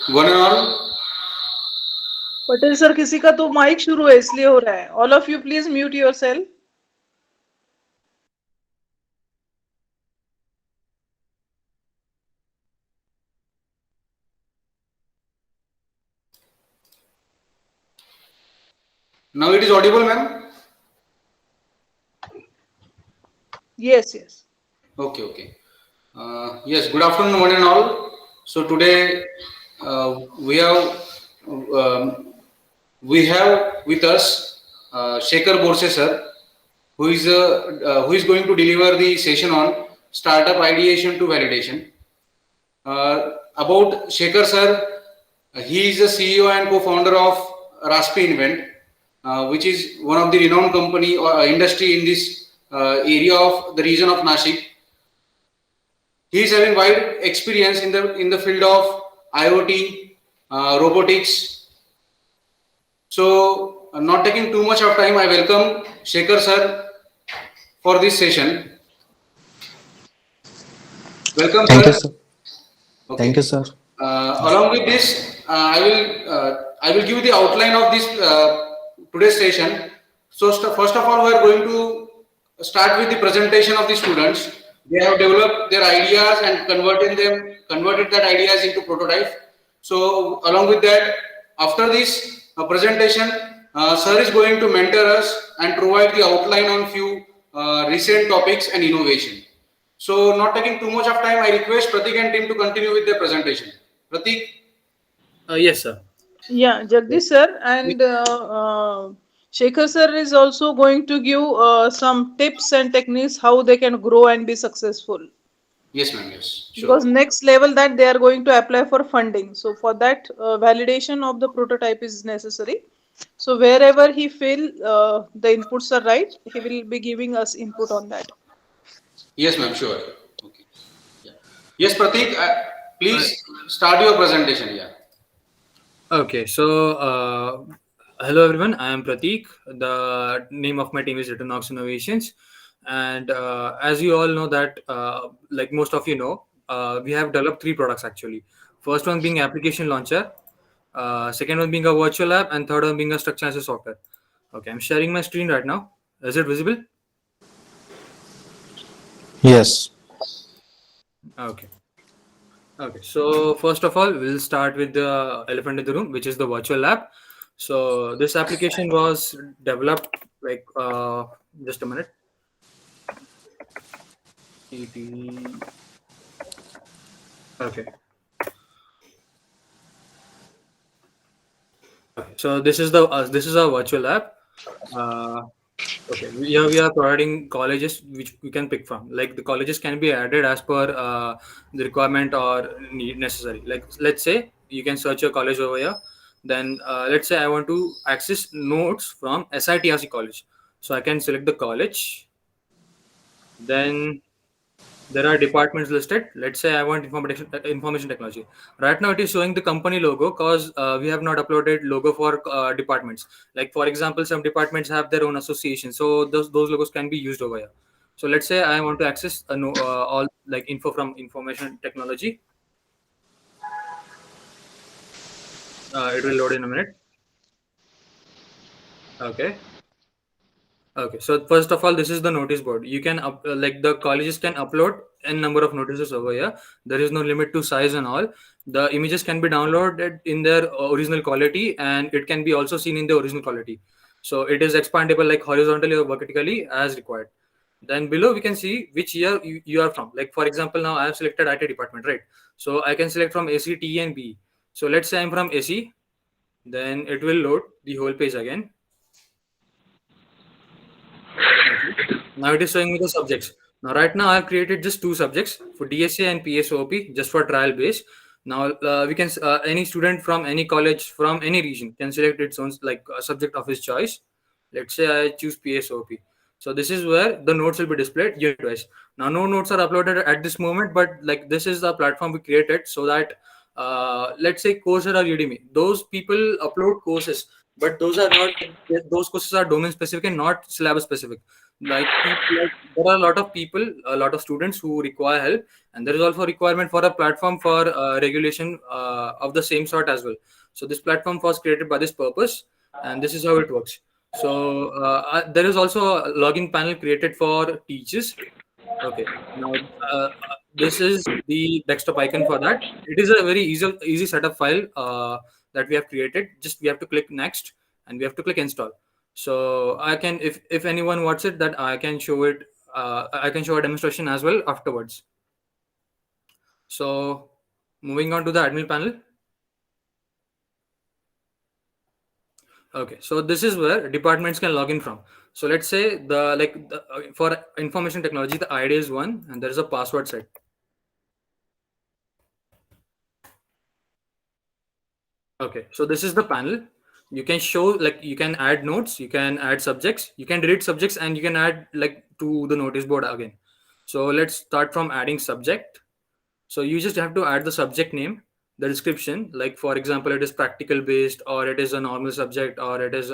One and all. Patel sir किसी का तो माइक शुरू है इसलिए हो रहा है. All of you please mute yourself. Now it is audible, ma'am? Yes, yes. Okay, okay. Yes, good afternoon, one and all. So today we um, have with us Shekhar Borse sir, who is going to deliver the session on startup ideation to validation. About Shekhar sir, he is the CEO and co-founder of Raspi Invent, which is one of the renowned company or industry in this area of the region of Nashik. He is having wide experience in the field of IoT, robotics. So, not taking too much of time, I welcome Shekhar sir for this session. Welcome, Thank you, sir. sir. Thank you, Okay. sir. Along with this, I will give the outline of this today's session. So first of all, we are going to start with the presentation of the students. They have developed their ideas and converted that ideas into prototype. So along with that, after this presentation, sir is going to mentor us and provide the outline on few recent topics and innovation. So, not taking too much of time, I request Pratik and team to continue with their presentation. Pratik? Yes, sir. Yeah, Jagdish sir and Shekhar sir is also going to give some tips and techniques how they can grow and be successful. Yes, ma'am. Yes, sure. Because next level that they are going to apply for funding. So for that, validation of the prototype is necessary. So wherever he feel the inputs are right, he will be giving us input on that. Yes, ma'am. Sure. Okay. Yeah. Yes, Pratik. Please start your presentation. Yeah. Okay, so hello everyone. I am Pratik. The name of my team is Returnox Innovations, and as you all know that, like most of you know, we have developed three products actually. First one being application launcher, second one being a virtual app, and third one being a structure as a software. Okay, I'm sharing my screen right now. Is it visible? Yes. Okay. Okay, so first of all, we'll start with the elephant in the room, which is the virtual app. So this application was developed like just a minute. Okay. So this is a virtual app. Uh, okay, here we are providing colleges which we can pick from. Like the colleges can be added as per the requirement or need necessary. Like let's say you can search your college over here. Then let's say I want to access notes from SITRC college. So I can select the college. Then there are departments listed. Let's say I want information technology. Right now, it is showing the company logo because we have not uploaded logo for departments. Like for example, some departments have their own association, so those logos can be used over here. So let's say I want to access all like info from information technology. It will load in a minute. Okay. Okay, so first of all, this is the notice board. You can like the colleges can upload n number of notices over here. There is no limit to size and all. The images can be downloaded in their original quality, and it can be also seen in the original quality. So it is expandable like horizontally or vertically as required. Then below we can see which year you are from. Like for example, now I have selected IT department, right? So I can select from AC, TE, and BE. So let's say I'm from AC. Then it will load the whole page again. Okay. Now it is showing me the subjects. Now, right now, I have created just two subjects for DSA and PSOP just for trial base. Now, we can any student from any college from any region can select its own like subject of his choice. Let's say I choose PSOP. So this is where the notes will be displayed unit wise. Now, no notes are uploaded at this moment, but like this is the platform we created so that let's say Coursera or Udemy, those people upload courses, but those are not those courses are domain specific and not syllabus specific. Like there are a lot of people, a lot of students who require help, and there is also a requirement for a platform for regulation of the same sort as well. So this platform was created by this purpose, and this is how it works. So there is also a login panel created for teachers. Okay. Now, this is the desktop icon for that. It is a very easy setup file that we have created. Just we have to click next, and we have to click install. So I can, if anyone wants it, that I can show it. I can show a demonstration as well afterwards. So moving on to the admin panel. Okay, so this is where departments can log in from. So let's say for information technology, the ID is one, and there is a password set. Okay, so this is the panel. You can show, like, you can add notes, you can add subjects, you can delete subjects, and you can add like to the notice board again. So let's start from adding subject. So you just have to add the subject name, the description, like for example, it is practical based, or it is a normal subject, or it is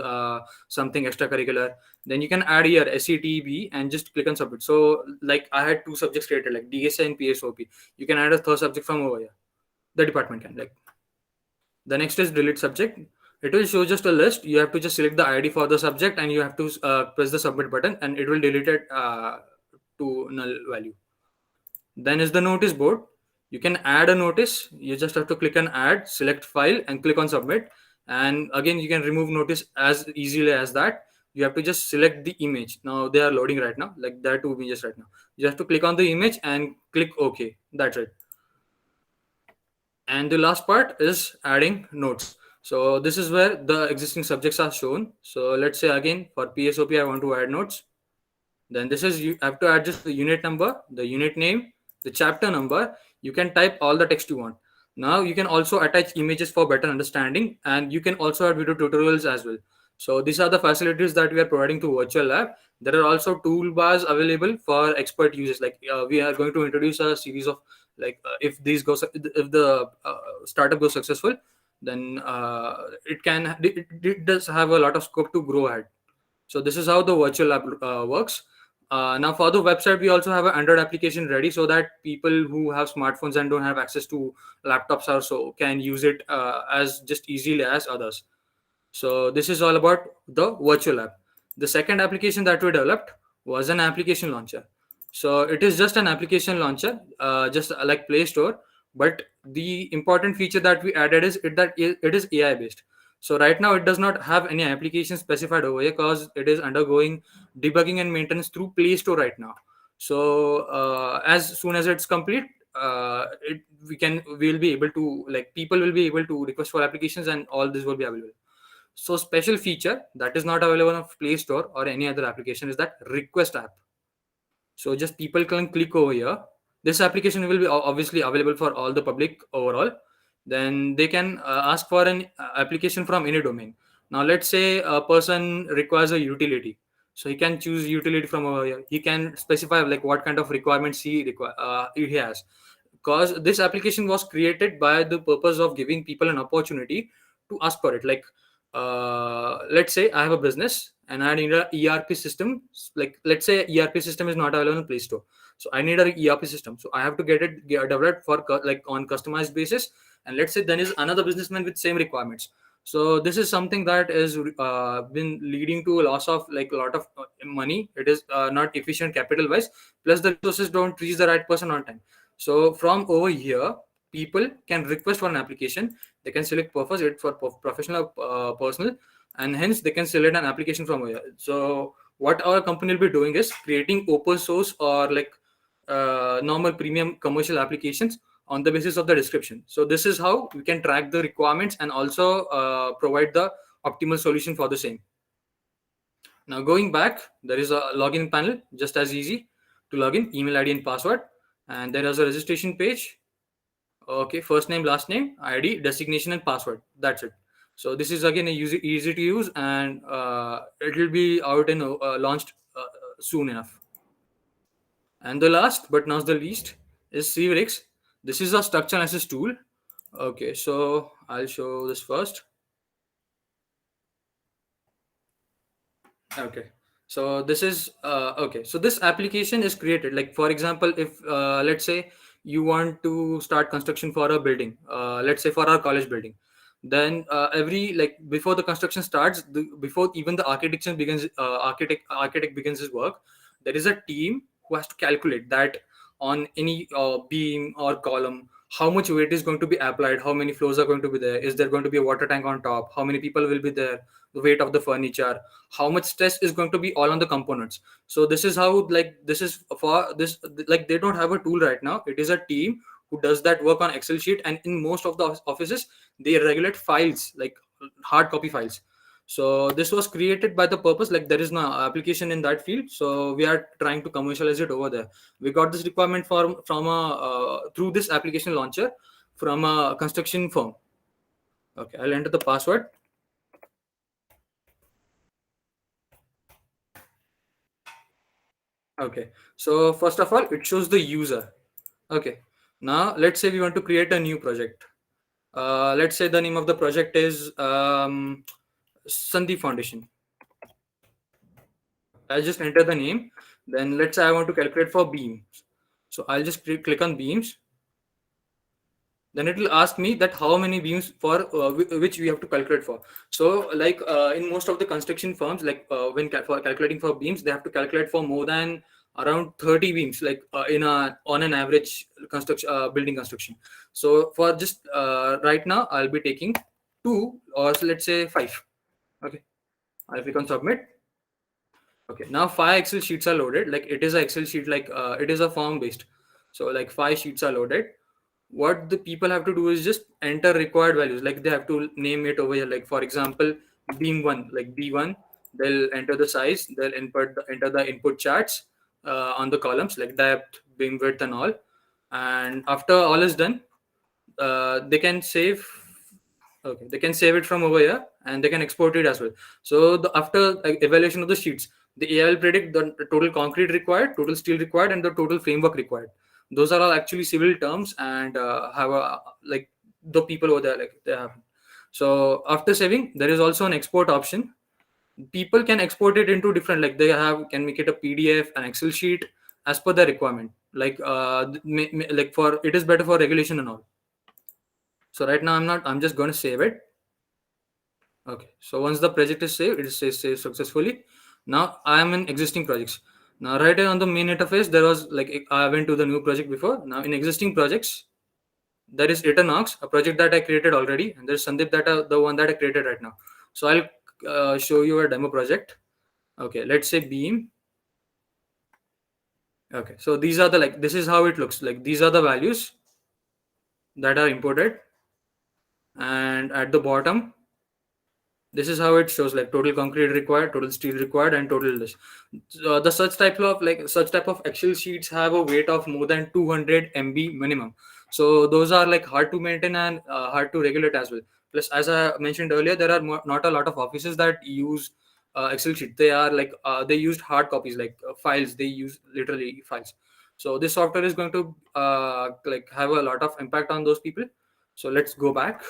something extracurricular. Then you can add here SETB and just click on submit. So like I had two subjects created, like DSA and PSOP. You can add a third subject from over here. The department can, like. The next is delete subject. It will show just a list. You have to just select the ID for the subject, and you have to press the submit button, and it will delete it to null value. Then is the notice board. You can add a notice. You just have to click on add, select file, and click on submit. And again, you can remove notice as easily as that. You have to just select the image. Now they are loading right now. Like there are two images right now. You have to click on the image and click OK. That's it. And the last part is adding notes. So this is where the existing subjects are shown. So let's say again for PSOP, I want to add notes. Then this is, you have to add just the unit number, the unit name, the chapter number. You can type all the text you want. Now you can also attach images for better understanding, and you can also add video tutorials as well. So these are the facilities that we are providing to Virtual Lab. There are also toolbars available for expert users. Like we are going to introduce a series of, like if the startup goes successful, then it does have a lot of scope to grow ahead. So this is how the Virtual Lab works. Now for the website, we also have an Android application ready, so that people who have smartphones and don't have access to laptops also can use it as just easily as others. So this is all about the virtual app. The second application that we developed was an application launcher. So it is just an application launcher, just like Play Store. But the important feature that we added is it is AI based. So right now it does not have any application specified over here because it is undergoing debugging and maintenance through Play Store right now. So as soon as it's complete, we'll be able to, like, people will be able to request for applications, and all this will be available. So special feature that is not available on Play Store or any other application is that request app. So just people can click over here. This application will be obviously available for all the public overall. Then they can ask for an application from any domain. Now let's say a person requires a utility. So he can choose utility from over here. He can specify like what kind of requirements he has. Because this application was created by the purpose of giving people an opportunity to ask for it. Like let's say I have a business and I need a ERP system. Like let's say ERP system is not available in Play Store, so I need a ERP system. So I have to get it developed for like on customized basis. And let's say then is another businessman with same requirements. So this is something that is been leading to a loss of like a lot of money. It is not efficient capital wise. Plus the resources don't reach the right person on time. So from over here, people can request for an application. They can select purpose it for professional or personal, and hence they can select an application from here. So what our company will be doing is creating open source or like normal premium commercial applications on the basis of the description. So this is how we can track the requirements and also provide the optimal solution for the same. Now going back, there is a login panel, just as easy to log in, email ID and password, and there is a registration page. Okay, first name, last name, ID, designation, and password. That's it. So this is again easy to use, and it will be out and launched soon enough. And the last but not the least is Civrix. This is a structure analysis tool. Okay, so I'll show this first. Okay, So this is okay. So this application is created. Like for example, if let's say you want to start construction for a building, let's say for our college building, then every like before the construction starts, before even the architecture begins, architect begins his work, there is a team who has to calculate that on any beam or column how much weight is going to be applied, how many floors are going to be there, is there going to be a water tank on top, how many people will be there, the weight of the furniture, how much stress is going to be all on the components. So this is how, like, this is for this, like they don't have a tool right now. It is a team who does that work on Excel sheet, and in most of the offices they regulate files, like hard copy files. So this was created by the purpose, like there is no application in that field, so we are trying to commercialize it over there. We got this requirement from a through this application launcher from a construction firm. Okay, I'll enter the password. Okay, so first of all, it shows the user. Okay, now let's say we want to create a new project. Let's say the name of the project is Sandeep Foundation. I'll just enter the name. Then let's say I want to calculate for beams. So I'll just click on beams. Then it will ask me that how many beams for which we have to calculate for. So like in most of the construction firms, like when for calculating for beams, they have to calculate for more than around 30 beams, like in a on an average construction building construction. So for just right now, I'll be taking 2, or so let's say 5. Okay, I'll click on submit. Okay, now 5 Excel sheets are loaded. Like it is an Excel sheet, like it is a form based. So like 5 sheets are loaded. What the people have to do is just enter required values. Like they have to name it over here. Like for example, beam 1, like B1, they'll enter the size, they'll enter the input charts on the columns, like depth, beam width, and all. And after all is done, they can save. Okay, they can save it from over here, and they can export it as well. So after evaluation of the sheets, the AI will predict the total concrete required, total steel required, and the total framework required. Those are all actually civil terms, and have a like the people over there, like they have. So after saving, there is also an export option. People can export it into different, like they have can make it a PDF, an Excel sheet, as per their requirement. Like like for it is better for regulation and all. So right now I'm just going to save it. Okay, so once the project is saved, it is saved successfully. Now I am in existing projects. Now right here on the main interface, there was like I went to the new project before. Now in existing projects, there is Ethernox, a project that I created already, and there's Sandeep, the one that I created right now. So I'll show you a demo project. Okay, let's say beam. Okay, so these are the, like, this is how it looks like. These are the values that are imported, and at the bottom, this is how it shows, like total concrete required, total steel required, and total this. The such type of Excel sheets have a weight of more than 200 MB minimum. So those are like hard to maintain and hard to regulate as well. Plus, as I mentioned earlier, there are not a lot of offices that use Excel sheet. They are like they used hard copies, like files. They use literally files. So this software is going to like have a lot of impact on those people. So let's go back.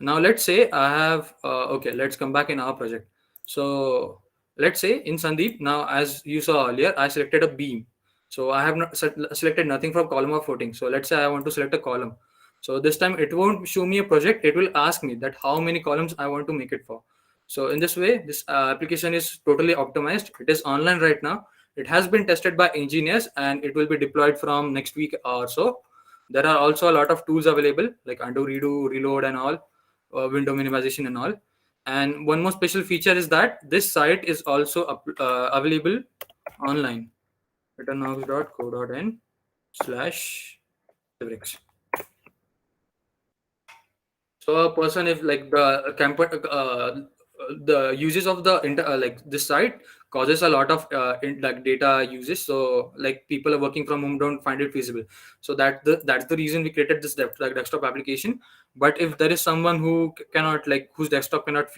Now let's say I have okay, let's come back in our project. So let's say in Sandeep, now as you saw earlier, I selected a beam. So I have not selected nothing from column or footing. So let's say I want to select a column. So this time it won't show me a project. It will ask me that how many columns I want to make it for. So in this way, this application is totally optimized. It is online right now. It has been tested by engineers, and it will be deployed from next week or so. There are also a lot of tools available, like undo, redo, reload, and all, window minimization and all. And one more special feature is that this site is also available online. ethernox.co.in/Civrix. So a person, if like the uses of the like this site causes a lot of like data uses, so like people are working from home don't find it feasible. So that's the reason we created this desktop application. But if there is someone who cannot, like whose desktop cannot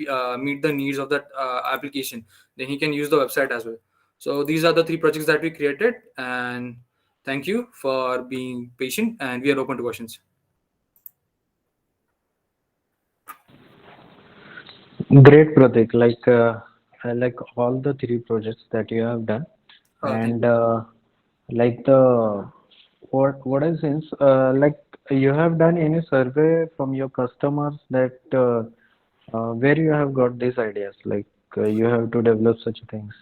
meet the needs of that application, then he can use the website as well. So these are the 3 projects that we created, and thank you for being patient, and we are open to questions. Great, Pratik. Like like all the three projects that you have done, Thank and you. like the what I sense, like you have done any survey from your customers that where you have got these ideas, like you have to develop such things.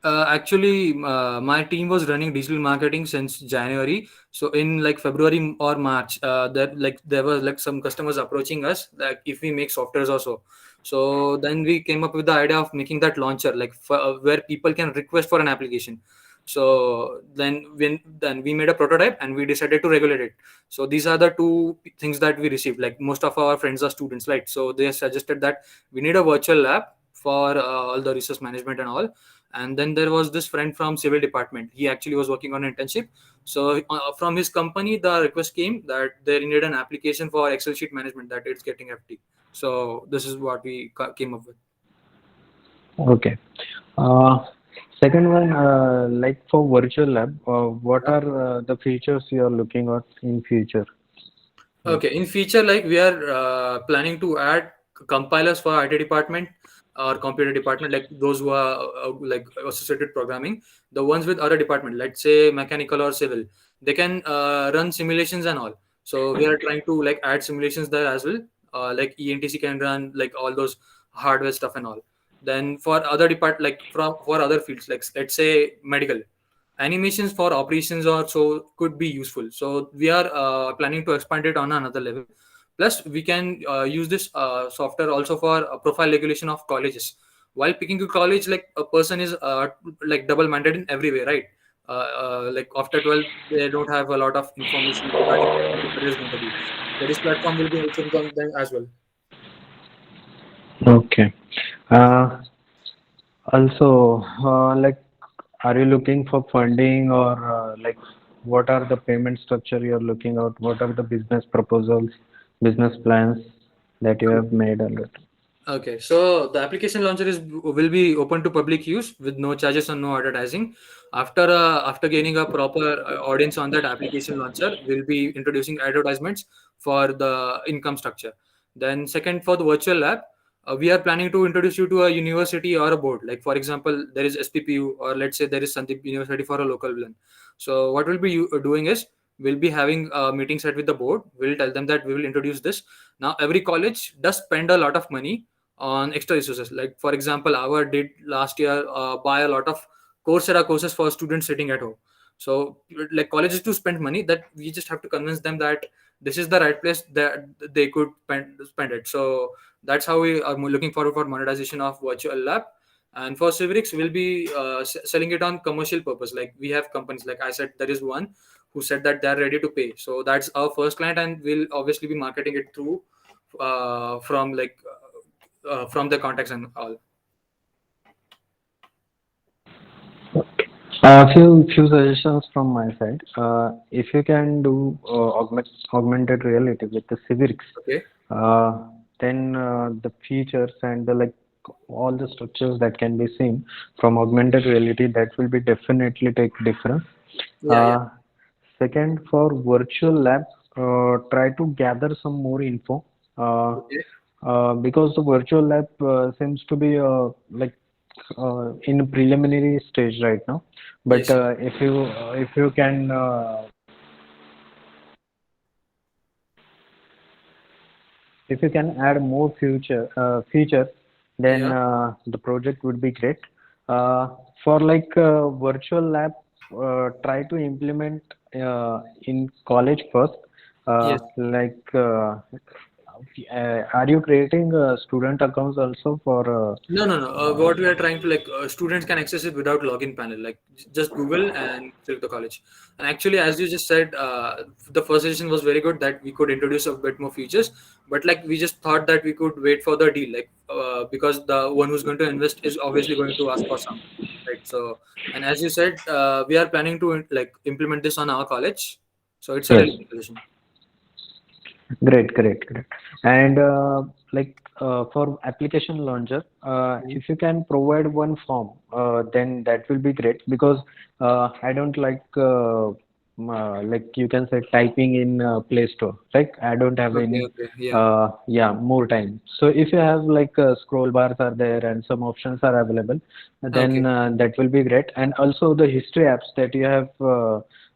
Actually, my team was running digital marketing since January. So in like February or March, there were like some customers approaching us like if we make softwares or so. So then we came up with the idea of making that launcher like where people can request for an application. So then we made a prototype and we decided to regulate it. So these are the two things that we received. Like most of our friends are students, right? So they suggested that we need a virtual lab for all the resource management and all. And then there was this friend from civil department. He actually was working on an internship. So from his company the request came that they needed an application for excel sheet management that it's getting ft. So this is what we came up with. Okay. Uh, Second one, like for virtual lab, what Yeah. are the features you are looking at in future? Like, Okay, in future, like we are planning to add compilers for IT department or computer department, like those who are like associated programming. The ones with other department, let's say mechanical or civil, they can run simulations and all. So we are trying to like add simulations there as well. Like ENTC can run like all those hardware stuff and all. Then for other like for other fields, like let's say medical, animations for operations also could be useful. So we are planning to expand it on another level. Plus we can use this software also for profile regulation of colleges. While picking a college, like a person is like double minded in every way, right? Like after 12 they don't have a lot of information regarding what the career is going to be. So this platform will be helpful for them as well. okay. Uh, Also, like, are you looking for funding or like, what are the payment structure you're looking at? What are the business proposals, business plans that you have made already? Okay, so the application launcher is will be open to public use with no charges and no advertising. After gaining a proper audience on that application launcher, we'll be introducing advertisements for the income structure. Then second, for the virtual lab, we are planning to introduce you to a university or a board. Like for example, there is SPPU or let's say there is Sandeep University for a local one. So what we'll be doing is we'll be having a meeting set with the board. We'll tell them that we will introduce this. Now every college does spend a lot of money on extra resources. Like for example, our did last year buy a lot of Coursera courses for students sitting at home. So like colleges to spend money, that we just have to convince them that this is the right place that they could spend it. So that's how we are looking forward for monetization of virtual lab. And for Civrix, we'll be selling it on commercial purpose. Like we have companies, like I said, there is one who said that they're ready to pay. So that's our first client, and we'll obviously be marketing it through from the contacts and all. Few suggestions from my side. If you can do augmented reality with the Civics, Okay. then the features and the like all the structures that can be seen from augmented reality, that will be definitely take difference. Yeah, yeah. Uh, Second, for virtual lab, try to gather some more info. Okay. Because the virtual lab seems to be like in a preliminary stage right now. But Yes. if you can add more features, then Yeah. the project would be great. For like virtual lab, try to implement in college first. Yes. Are you creating student accounts also for? No, no, no. What we are trying to like, students can access it without login panel. Like just Google and select the college. And actually, as you just said, the first suggestion was very good that we could introduce a bit more features. But like we just thought that we could wait for the deal, like because the one who's going to invest is obviously going to ask for some, right? So, and as you said, we are planning to like implement this on our college. So it's a Yes. really good suggestion. Great. And for application launcher, if you can provide one form, then that will be great because I don't like like you can say typing in Play Store. Like I don't have Okay, any okay, yeah, yeah, more time. So if you have like scroll bars are there and some options are available, then okay, that will be great. And also the history apps that you have,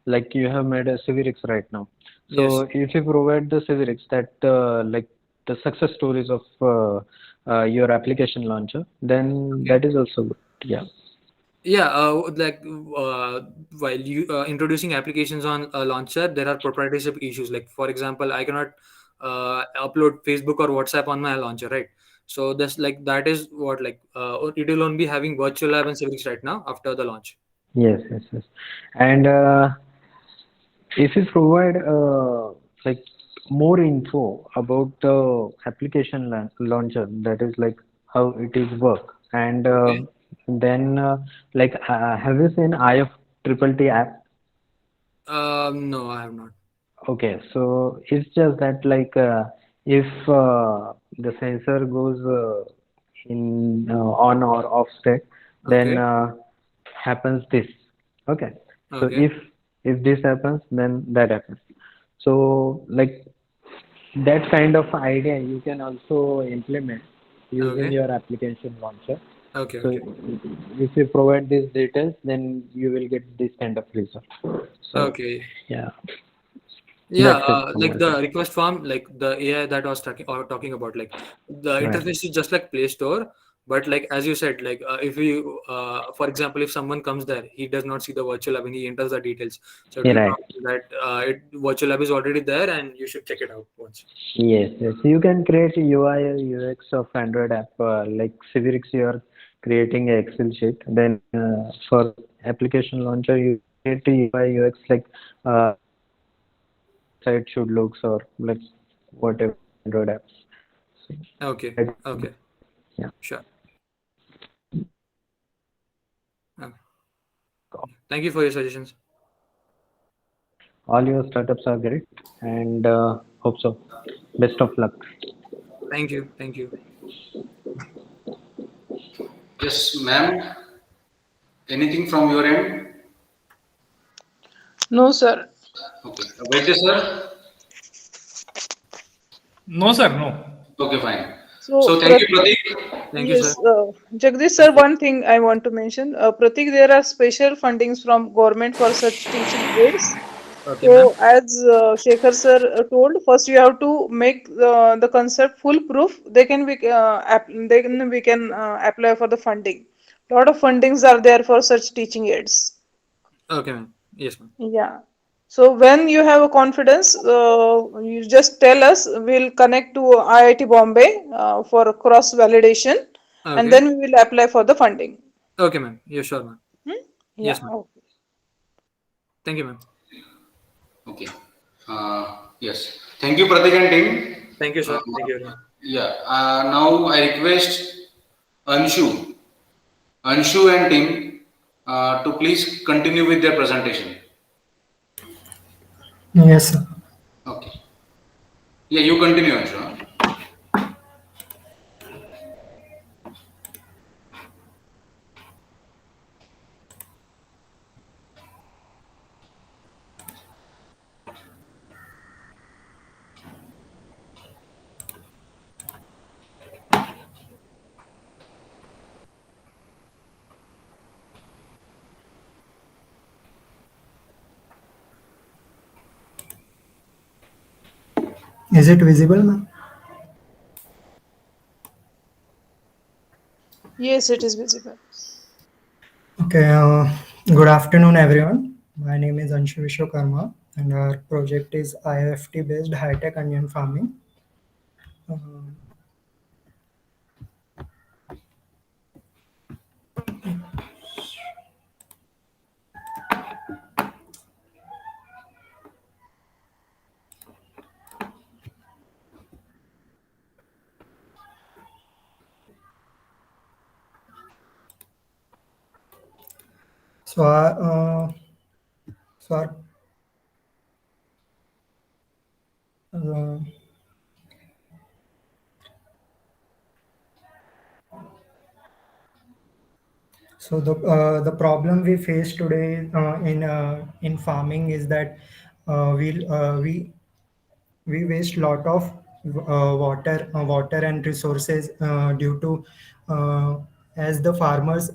like you have made a Civirix right now. yes, So if you provide the Civirix that like the success stories of your application launcher, then okay. that is also good. Yeah. Yeah, like while you introducing applications on a launcher, there are proprietorship issues. Like for example, I cannot upload Facebook or WhatsApp on my launcher, right? So that's like that is what like it will only be having virtual lab and civics right now after the launch. Yes, yes, yes. And if you provide like more info about the application launcher, that is like how it is work, and Okay. then like have you seen IF Triple T app? No, I have not. Okay, so it's just that like if the sensor goes in on or off state, then Okay. happens this. Okay, so Okay. if this happens, then that happens. So like that kind of idea you can also implement using Okay. your application launcher. Okay. So Okay. if you provide these details, then you will get this kind of result. So Okay. yeah, Yeah, that's it from like my the side. request form, like the AI that I was talking about, like the Right. interface is just like Play Store, but like as you said, like if you, for example, if someone comes there, he does not see the virtual lab and he enters the details, so it Yeah, will right. prompt him that virtual lab is already there and you should check it out once. Yes, yes. You can create a UI or UX of Android app like Civirix. You are creating a Excel sheet. Then for application launcher, you create a UI UX like site should looks or like whatever Android apps. So Okay. that, Okay. yeah. Sure. Uh, Thank you for your suggestions. All your startups are great, and hope so. Best of luck. Thank you. Thank you. Yes, ma'am. Anything from your end? No, sir. Okay. Vaidya sir? No, sir, no. Okay, fine. So, So thank you, Pratik. Thank you, sir. yes, Jagdish sir, Thank you. one thing I want to mention. Pratik, there are special fundings from government for such teaching aids. Okay, ma'am. So, as Shekhar sir told, first you have to make the concept foolproof. Then we can apply for the funding. Lot of fundings are there for such teaching aids. Okay, ma'am. Yes, ma'am. Yeah. So when you have a confidence, you just tell us. We'll connect to IIT Bombay for cross validation, and Okay. then we will apply for the funding. Okay, ma'am. Yeah, sure, ma'am. Hmm? Yeah. Yes, ma'am. Okay. Thank you, ma'am. Okay. Yes. Thank you, Pratik and team. Thank you, Uh, sir. Thank you very much. yeah. Now I request Anshu, Anshu and team to please continue with their presentation. Yes, sir. Okay. Yeah, you continue, Anshu. Is it visible, ma'am? Yes, it is visible. Okay. Good afternoon, everyone. My name is Anshu Vishwakarma, and our project is IFT-based high-tech onion farming. Uh, so, our, uh, so our, uh, So the problem we face today in farming is that we waste lot of water and resources due to as the farmers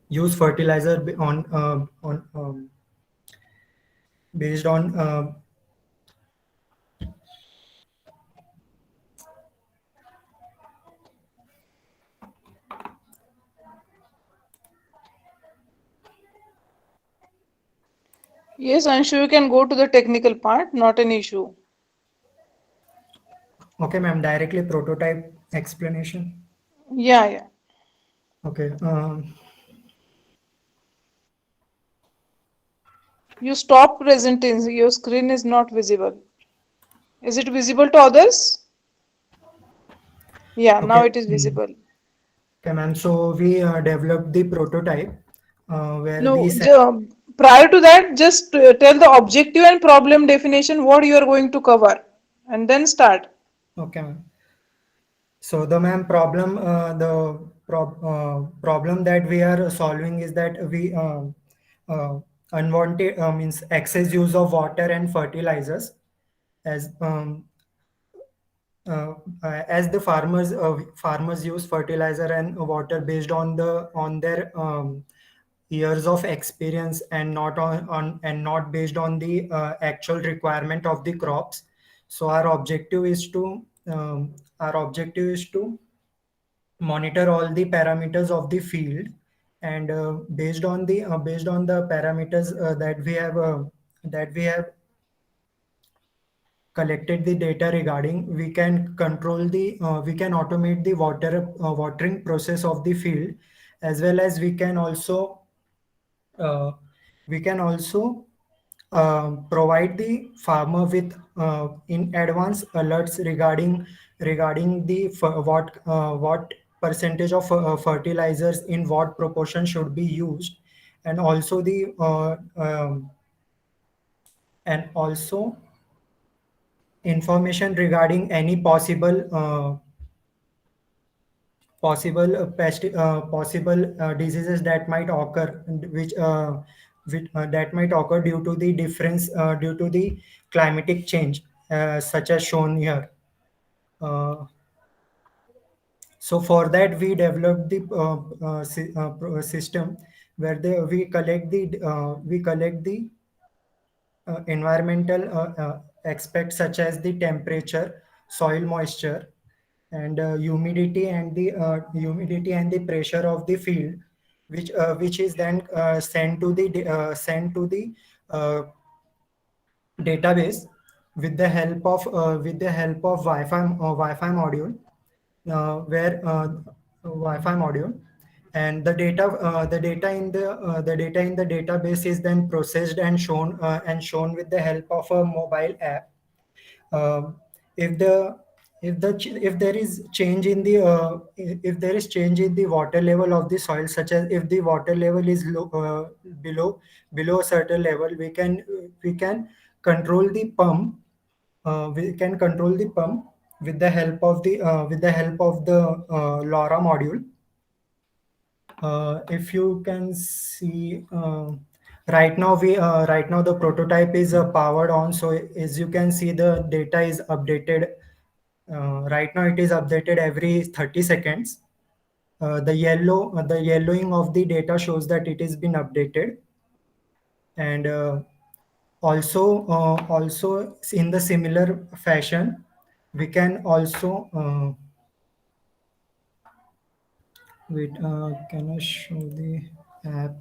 use fertilizer on based on Yes, Anshu, you can go to the technical part, not an issue. okay ma'am, directly prototype explanation. Yeah, yeah. Okay. You stop presenting, your screen is not visible. Is it visible to others? Yeah, now Okay. it is visible. Okay, ma'am. So we developed the prototype where No, we set. prior to that, just tell the objective and problem definition, what you are going to cover, and then start. Okay, ma'am. So the ma'am problem, problem that we are solving is that we uh, unwanted means excess use of water and fertilizers as uh, as the farmers use fertilizer and water based on their years of experience and not not based on the actual requirement of the crops. So our objective is to monitor all the parameters of the field, and based on the parameters that we have collected the data regarding, we can control the we can automate the watering process of the field, as well as uh, we can also provide the farmer with in advance alerts regarding the what percentage of fertilizers in what proportion should be used, and also the and also information regarding any possible diseases that might occur, which that might occur due to the difference due to the climatic change, such as shown here. Uh, so for that we developed the system where we collect the environmental aspects such as the temperature, soil moisture, and humidity and the pressure of the field, which is then sent to the uh, database with the help of where Wi-Fi module, and the data in the database is then processed and shown with the help of a mobile app. Um, if the if there is change in the if there is change in the water level of the soil, such as if the water level is below a certain level, we can control the pump. We can control the pump with the help of the LoRa module. If you can see, right now the prototype is powered on. So as you can see, the data is updated. Right now it is updated every 30 seconds. The yellowing of the data shows that it has been updated, and also in the similar fashion, we can also wait. Can I show the app?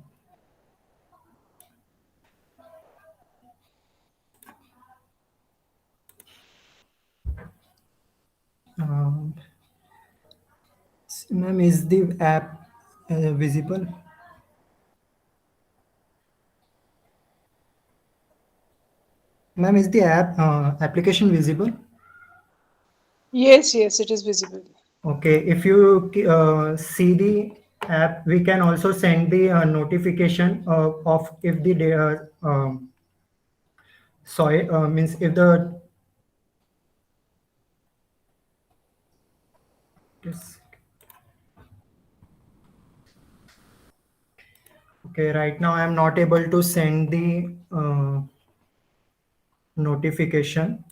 Um, Ma'am, is the app visible? Ma'am, is the application visible? Yes, yes, it is visible. Okay, if you see the app, we can also send the notification of if the soil means if the Okay, right now I am not able to send the notification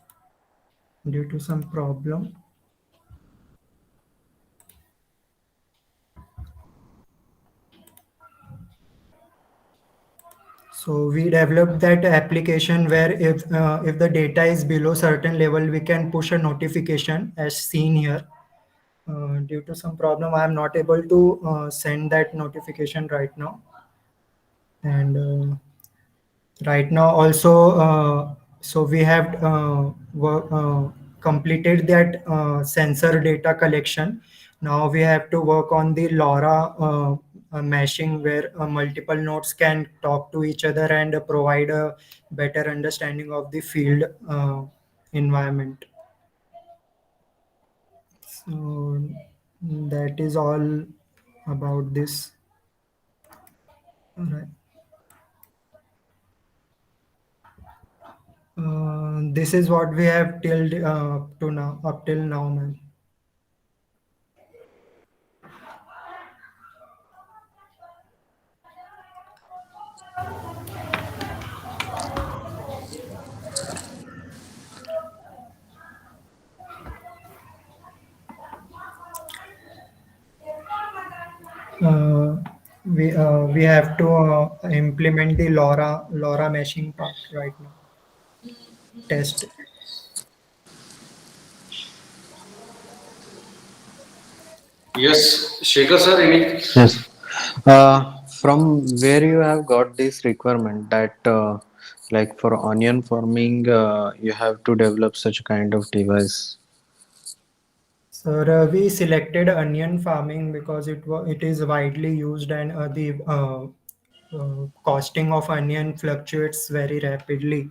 due to some problem. So we developed that application where if the data is below certain level, we can push a notification as seen here. Due to some problem, I am not able to send that notification right now. And right now also, so we have completed that sensor data collection. Now we have to work on the LoRa meshing where multiple nodes can talk to each other and provide a better understanding of the field environment. So that is all about this. All right. This is what we have till to now up till now, man. Uh, we have to implement the LoRa meshing part right now. Test. Yes, Shekhar sir, any? Yes. From where you have got this requirement that like for onion farming, you have to develop such kind of device. So we selected onion farming because it is widely used and the costing of onion fluctuates very rapidly.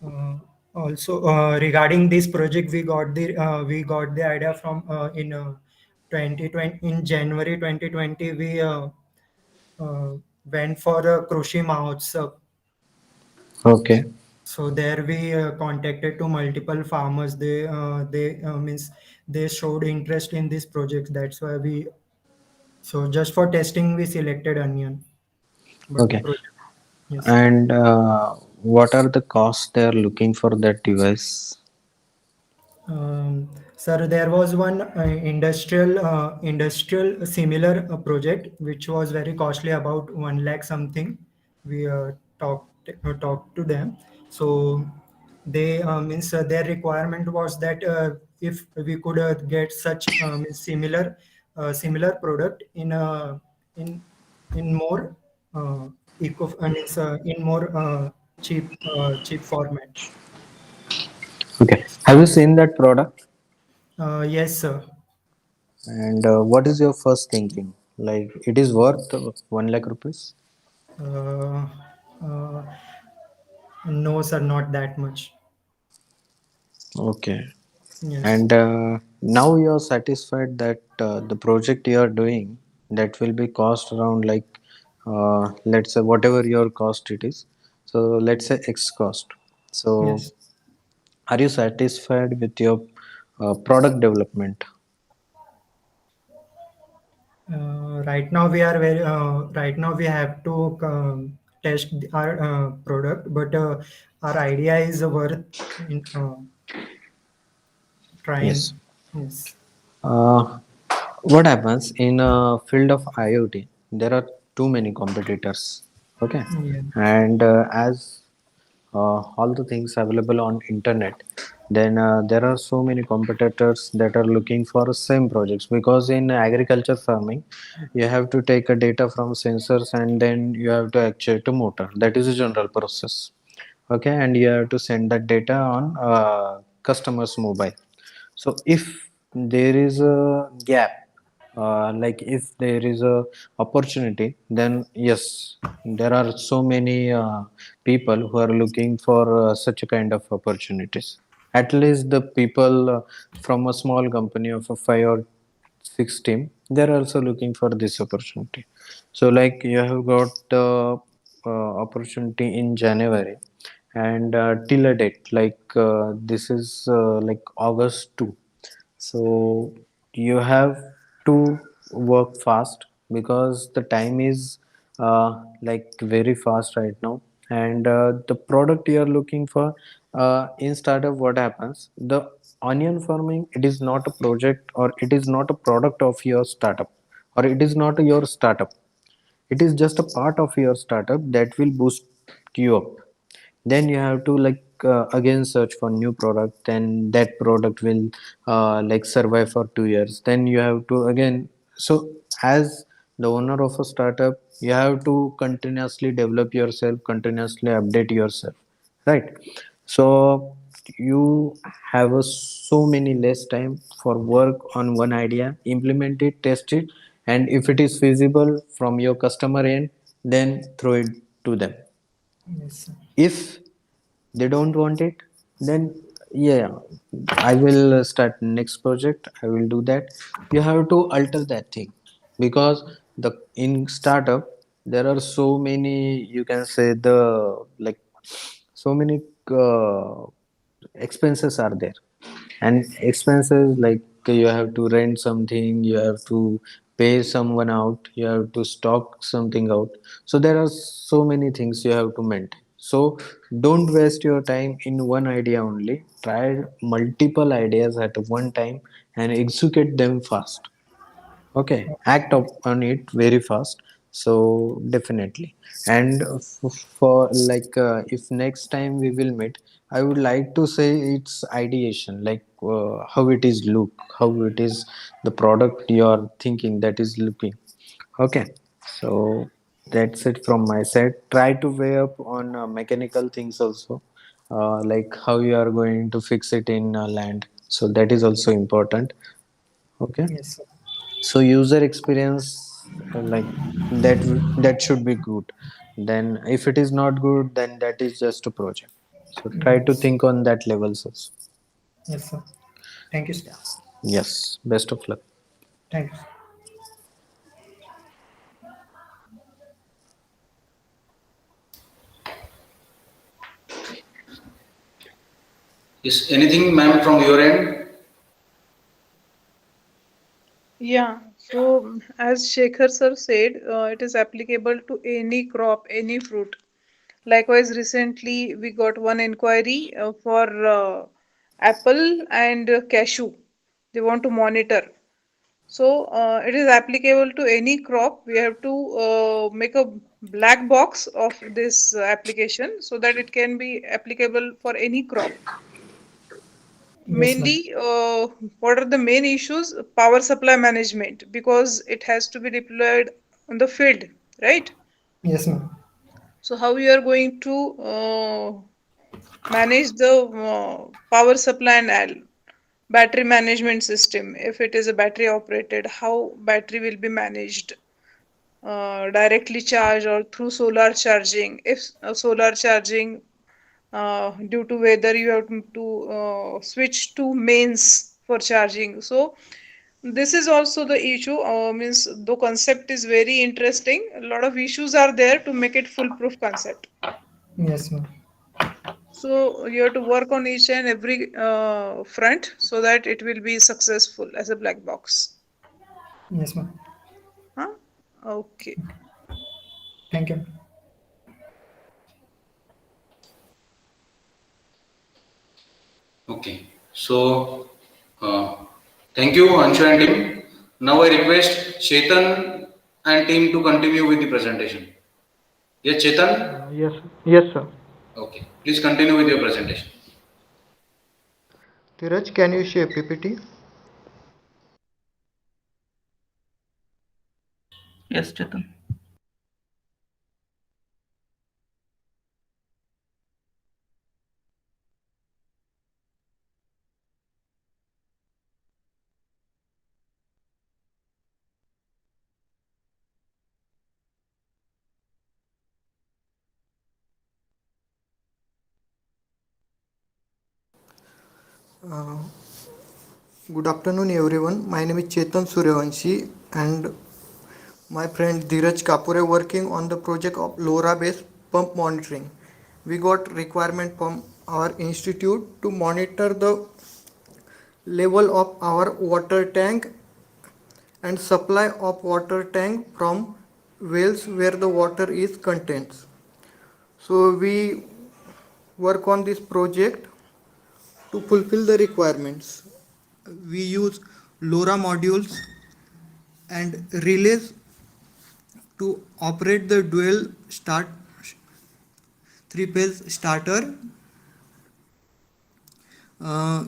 Uh, Also, regarding this project, we got the idea from in 2020 in January 2020 we uh, went for a Krushi Mahotsav. Okay. So there we contacted to multiple farmers. They means they showed interest in this project. That's why we so just for testing we selected onion, but the Okay. project yes. And what are the costs they are looking for that device? Sir, there was one industrial similar project which was very costly, about 1 lakh something. We talked to them, so they means their requirement was that if we could get such similar product in in more means in more cheap format. Okay. Have you seen that product? Yes, sir. And what is your first thinking? Like it is worth 1 lakh rupees? Uh, uh, no, sir, not that much. Okay. Yes, And now you are satisfied that the project you are doing that will be cost around like let's say whatever your cost it is. So let's say X cost. So yes. are you satisfied with your product development? Right now we have to test our product, but our idea is worth in, Yes. trying. Yes, Uh, what happens in a field of IoT? There are too many competitors. Okay, yeah, and as all the things available on internet, then there are so many competitors that are looking for same projects, because in agriculture farming you have to take a data from sensors and then you have to actuate a motor. That is a general process. Okay, and you have to send that data on customer's mobile. So if there is a gap, like if there is a opportunity, then yes, there are so many people who are looking for such a kind of opportunities. At least the people from a small company of a 5 or 6 team, they're also looking for this opportunity. So like you have got the opportunity in January, and till a date like this is like August 2. So you have to work fast because the time is like very fast right now. And the product you are looking for in startup, what happens? The onion farming, it is not a project or it is not a product of your startup, or it is not your startup. It is just a part of your startup that will boost you up. Then you have to like again search for new product, then that product will like survive for 2 years, then you have to again. So as the owner of a startup, you have to continuously develop yourself, continuously update yourself, right? So you have so many less time for work on one idea, implement it, test it, and if it is feasible from your customer end, then throw it to them. Yes, sir. If they don't want it, then yeah, I will start next project, I will do that. You have to alter that thing, because the in startup there are so many, you can say, the like so many expenses are there. And expenses like you have to rent something, you have to pay someone out, you have to stock something out. So there are so many things you have to maintain. So don't waste your time in one idea only, try multiple ideas at one time and execute them fast. Okay, act up on it very fast. So definitely. And for like if next time we will meet, I would like to say it's ideation, like how it is look, how it is the product you are thinking that is looking. Okay, so that's it from my side. Try to weigh up on mechanical things also, like how you are going to fix it in land, so that is also important. Okay, Yes, sir. so user experience, like that should be good. Then if it is not good, then that is just a project. So try to Yes. think on that levels also. Yes, sir. Thank you, sir. Yes, best of luck. Thank you. Is anything, ma'am, from your end? Yeah, so as Shekhar sir said, it is applicable to any crop, any fruit. Likewise, recently we got one inquiry for apple and cashew. They want to monitor. So it is applicable to any crop. We have to make a black box of this application so that it can be applicable for any crop. Yes, ma'am. Mainly, what are the main issues? Power supply management, because it has to be deployed on the field, right? Yes, ma'am. So how you are going to manage the power supply and battery management system? If it is a battery operated, how battery will be managed? Directly charged or through solar charging? If solar charging, due to weather, you have to switch to mains for charging. So this is also the issue. Means the concept is very interesting. A lot of issues are there to make it foolproof concept. Yes, ma'am. So you have to work on each and every front so that it will be successful as a black box. Yes, ma'am. Huh? Okay. Thank you. Okay. So, uh, thank you, Anshu and team. Now I request Chetan and team to continue with the presentation. Yes, Chetan? Yes, yes, sir. Okay. Please continue with your presentation. Dheeraj, can you share PPT? Yes, Chetan. Uh, Good afternoon, everyone. My name is Chetan Suryavanshi, and my friend Dheeraj Kapure working on the project of LoRa-based pump monitoring. We got requirement from our institute to monitor the level of our water tank and supply of water tank from wells where the water is contains. So we work on this project to fulfill the requirements. We use LoRa modules and relays to operate the dual start three-phase starter, uh,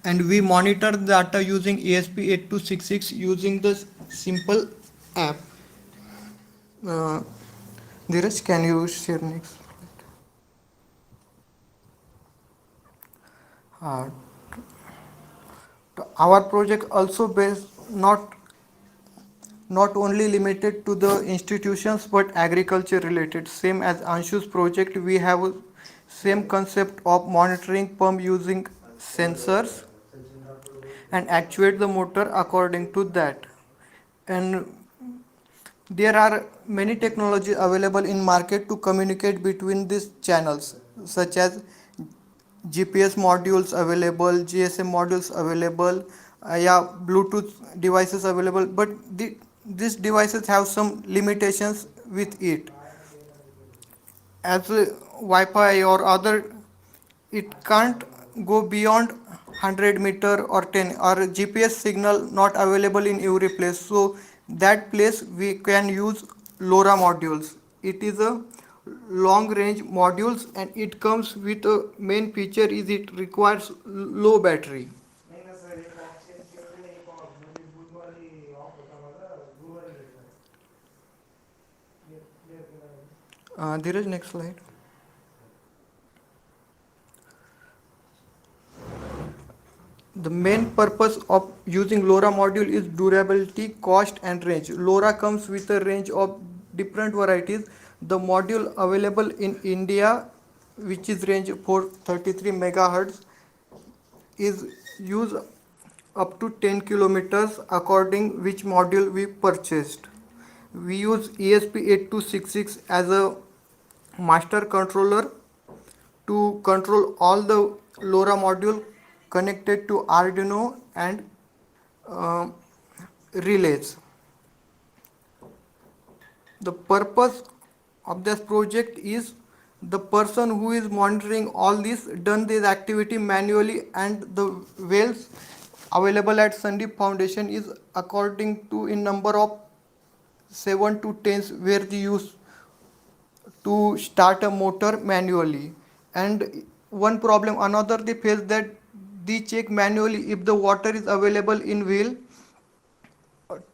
and we monitor data using ESP8266 using the simple app. Uh, Dheeraj, can you share next? Uh, our project also based not only limited to the institutions but agriculture related. Same as Anshu's project, we have same concept of monitoring pump using sensors and actuate the motor according to that. And there are many technologies available in market to communicate between these channels, such as GPS modules available, GSM modules available, yeah, Bluetooth devices available. But these devices have some limitations with it. As Wi-Fi or other, it can't go beyond 100 meter or 10, or GPS signal not available in every place. So that place we can use LoRa modules. It is a long range modules and it comes with a main feature is it requires low battery. Dheeraj, next slide. The main purpose of using LoRa module is durability, cost and range. LoRa comes with a range of different varieties. The module available in India, which is range 433 megahertz, is used up to 10 kilometers according which module we purchased. We use ESP8266 as a master controller to control all the LoRa module connected to Arduino and uh, relays. The purpose of this project is the person who is monitoring all this done this activity manually, and the wells available at Sandeep Foundation is according to in number of 7 to 10 where they use to start a motor manually. And one problem another they face that they check manually if the water is available in well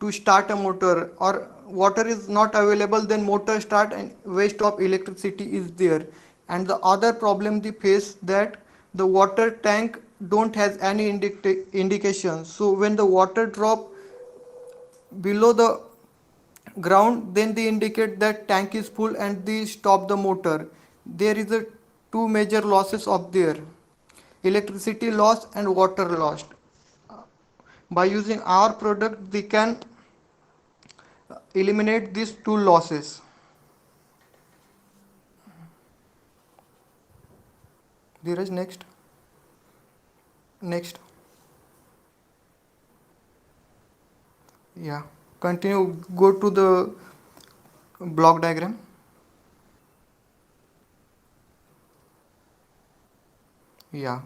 to start a motor, or water is not available then motor start and waste of electricity is there. And the other problem they face that the water tank don't has any indication, so when the water drop below the ground then they indicate that tank is full and they stop the motor. There is a two major losses of there: electricity loss and water loss. By using our product they can eliminate these two losses. Dheeraj, next. Yeah, continue, go to the block diagram. Yeah,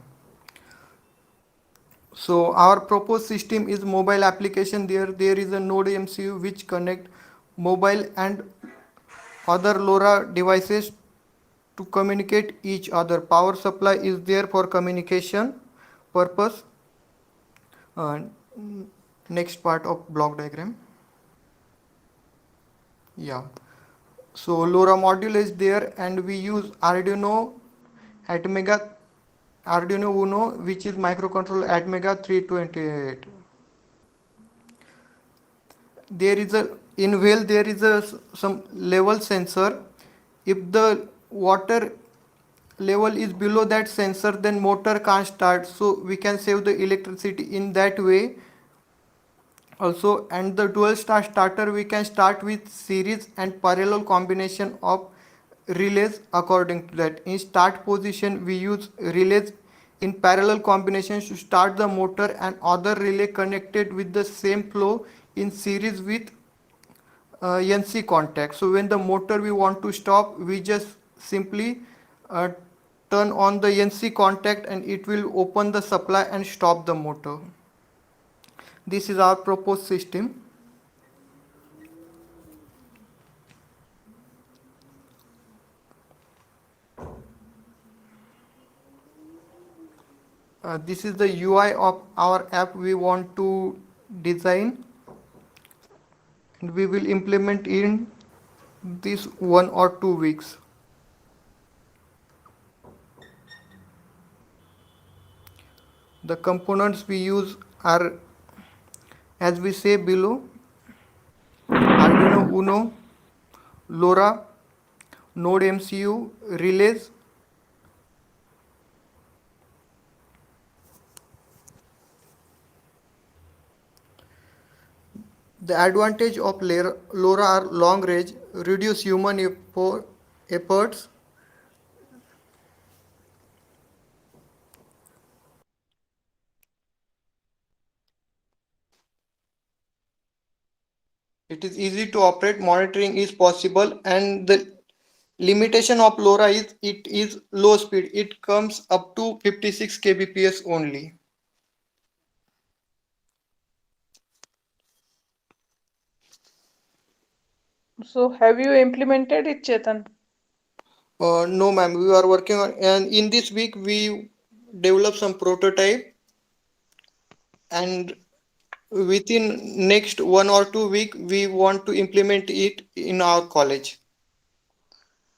so our proposed system is mobile application. There is a node MCU which connect mobile and other LoRa devices to communicate each other. Power supply is there for communication purpose. uh, Next part of block diagram. Yeah, so LoRa module is there and we use Arduino Atmega, Arduino Uno, which is microcontroller Atmega 328. There is a in well there is a some level sensor. If the water level is below that sensor then motor can't start, so we can save the electricity in that way also. And the dual start starter we can start with series and parallel combination of relays. According to that, in start position we use relays in parallel combinations to start the motor, and other relay connected with the same flow in series with NC contact. So when the motor we want to stop, we just simply uh, turn on the NC contact and it will open the supply and stop the motor. This is our proposed system. This is the UI of our app we want to design, and we will implement in this 1 or 2 weeks. The components we use are, as we say below, Arduino Uno, LoRa, Node MCU, relays. The advantage of LoRa are long range, reduce human efforts. It is easy to operate, monitoring is possible, and the limitation of LoRa is it is low speed. It comes up to 56 kbps only. So have you implemented it, Chetan? No, ma'am, we are working on, and in this week we develop some prototype, and within next 1 or 2 week we want to implement it in our college.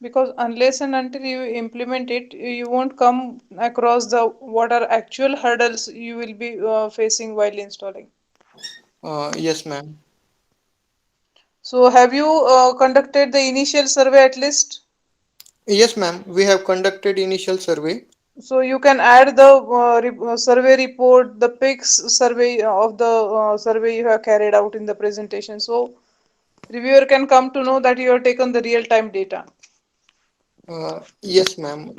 Because unless and until you implement it, you won't come across the what are actual hurdles you will be facing while installing. Yes, ma'am. So have you conducted the initial survey at least? Yes, ma'am. We have conducted initial survey. So you can add the survey report, the pics survey of the survey you have carried out in the presentation. So reviewer can come to know that you have taken the real time data. Yes, ma'am.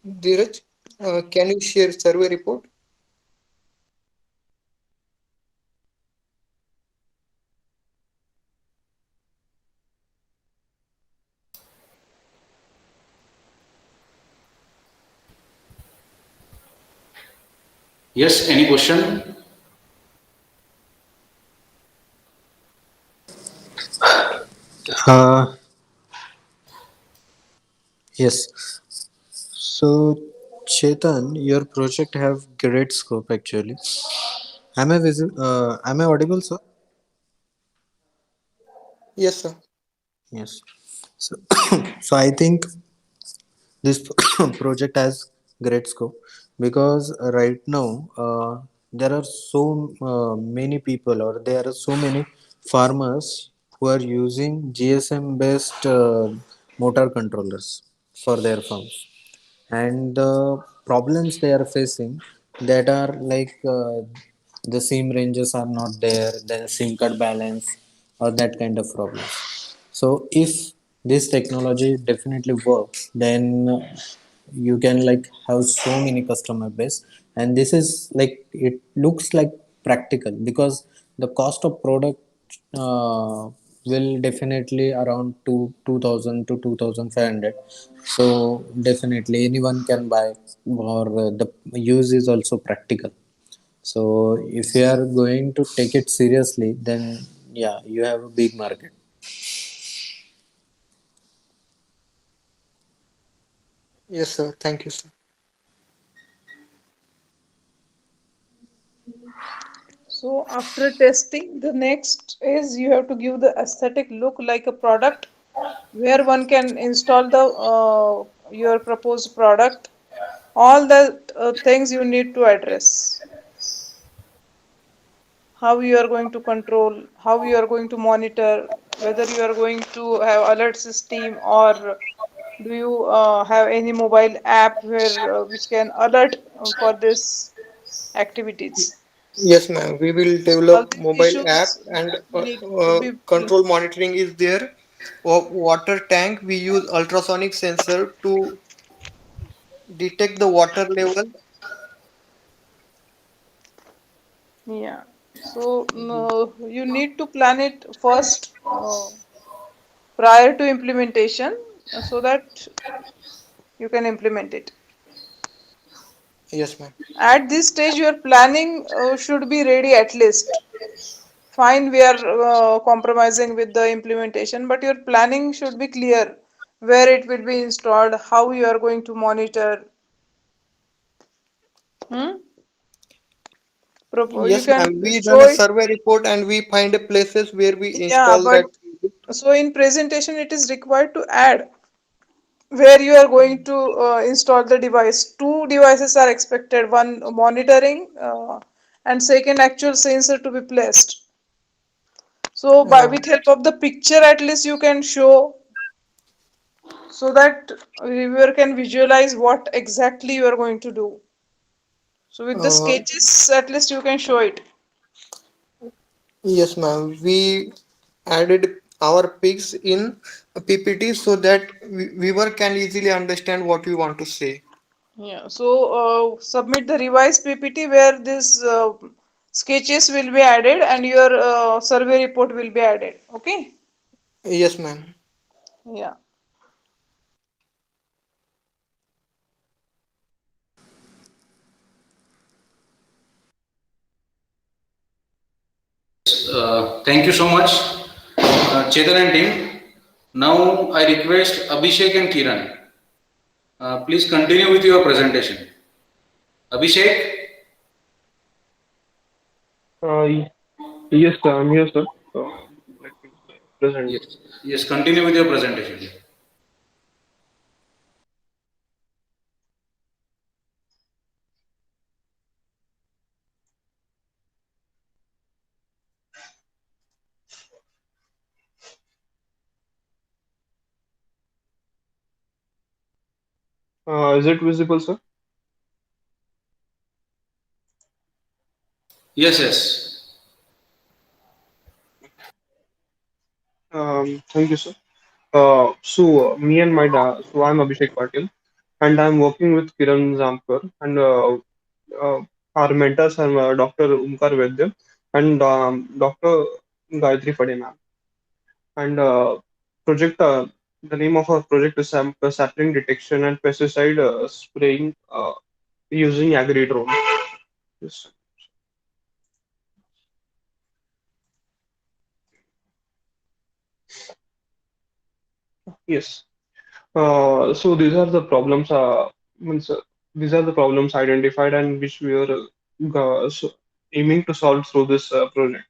Dheeraj, can you share survey report? Yes, any question? Uh, yes. So, Chetan, your project have great scope actually. Am I audible, sir? Yes, sir. Yes. So, so I think this project has great scope because right now there are so many people or there are so many farmers who are using GSM based motor controllers for their farms, and the problems they are facing that are like the sim ranges are not there, then sim card balance or that kind of problems. So if this technology definitely works, then you can like have so many customer base, and this is like it looks like practical because the cost of product uh, will definitely around 2000 to 2500. So definitely anyone can buy, or the use is also practical. So if you are going to take it seriously, then yeah, you have a big market. Yes, sir. Thank you, sir. So after testing, the next is you have to give the aesthetic look like a product where one can install the your proposed product. All the things you need to address. How you are going to control, how you are going to monitor, whether you are going to have alert system or do you have any mobile app where which can alert for this activities. Yes, ma'am. We will All develop these mobile app, issues and need to be control monitoring is there. Of water tank, we use ultrasonic sensor to detect the water level. yeah. So no, you need to plan it first. prior to implementation so that you can implement it. Yes, ma'am. At this stage, your planning should be ready at least. Fine, we are compromising with the implementation, but your planning should be clear where it will be installed, how you are going to monitor. Hmm? You Yes, can ma'am. We show done a it. survey report and we find a places where we Yeah, install but that. so in presentation, it is required to add where you are going to install the device. Two devices are expected, one monitoring and second actual sensor to be placed. So by Uh, with help of the picture at least you can show so that reviewer can visualize what exactly you are going to do. So with the uh, sketches at least you can show it. yes, ma'am. We added our pics in a PPT so that viewer can easily understand what we want to say. Yeah. So submit the revised PPT where this sketches will be added and your survey report will be added. Okay. Yes, ma'am. Yeah. Thank you so much, Chetan and team. Now I request Abhishek and Kiran. Please continue with your presentation. Abhishek, Uh, yes, sir, I'm here, sir. Let me present. yes, continue with your presentation. Is it visible, sir? Yes, yes. Thank you, sir. Me and my dad, so I'm Abhishek Patil, and I'm working with Kiran Zamkar, and uh, our mentors are Dr. Umkar Vaidya and Dr. Gayatri Fade ma'am. And the name of our project is sapling detection and pesticide spraying using agri drone. Yes. Yes. So these are the problems. Means, these are the problems identified and which we are aiming to solve through this project.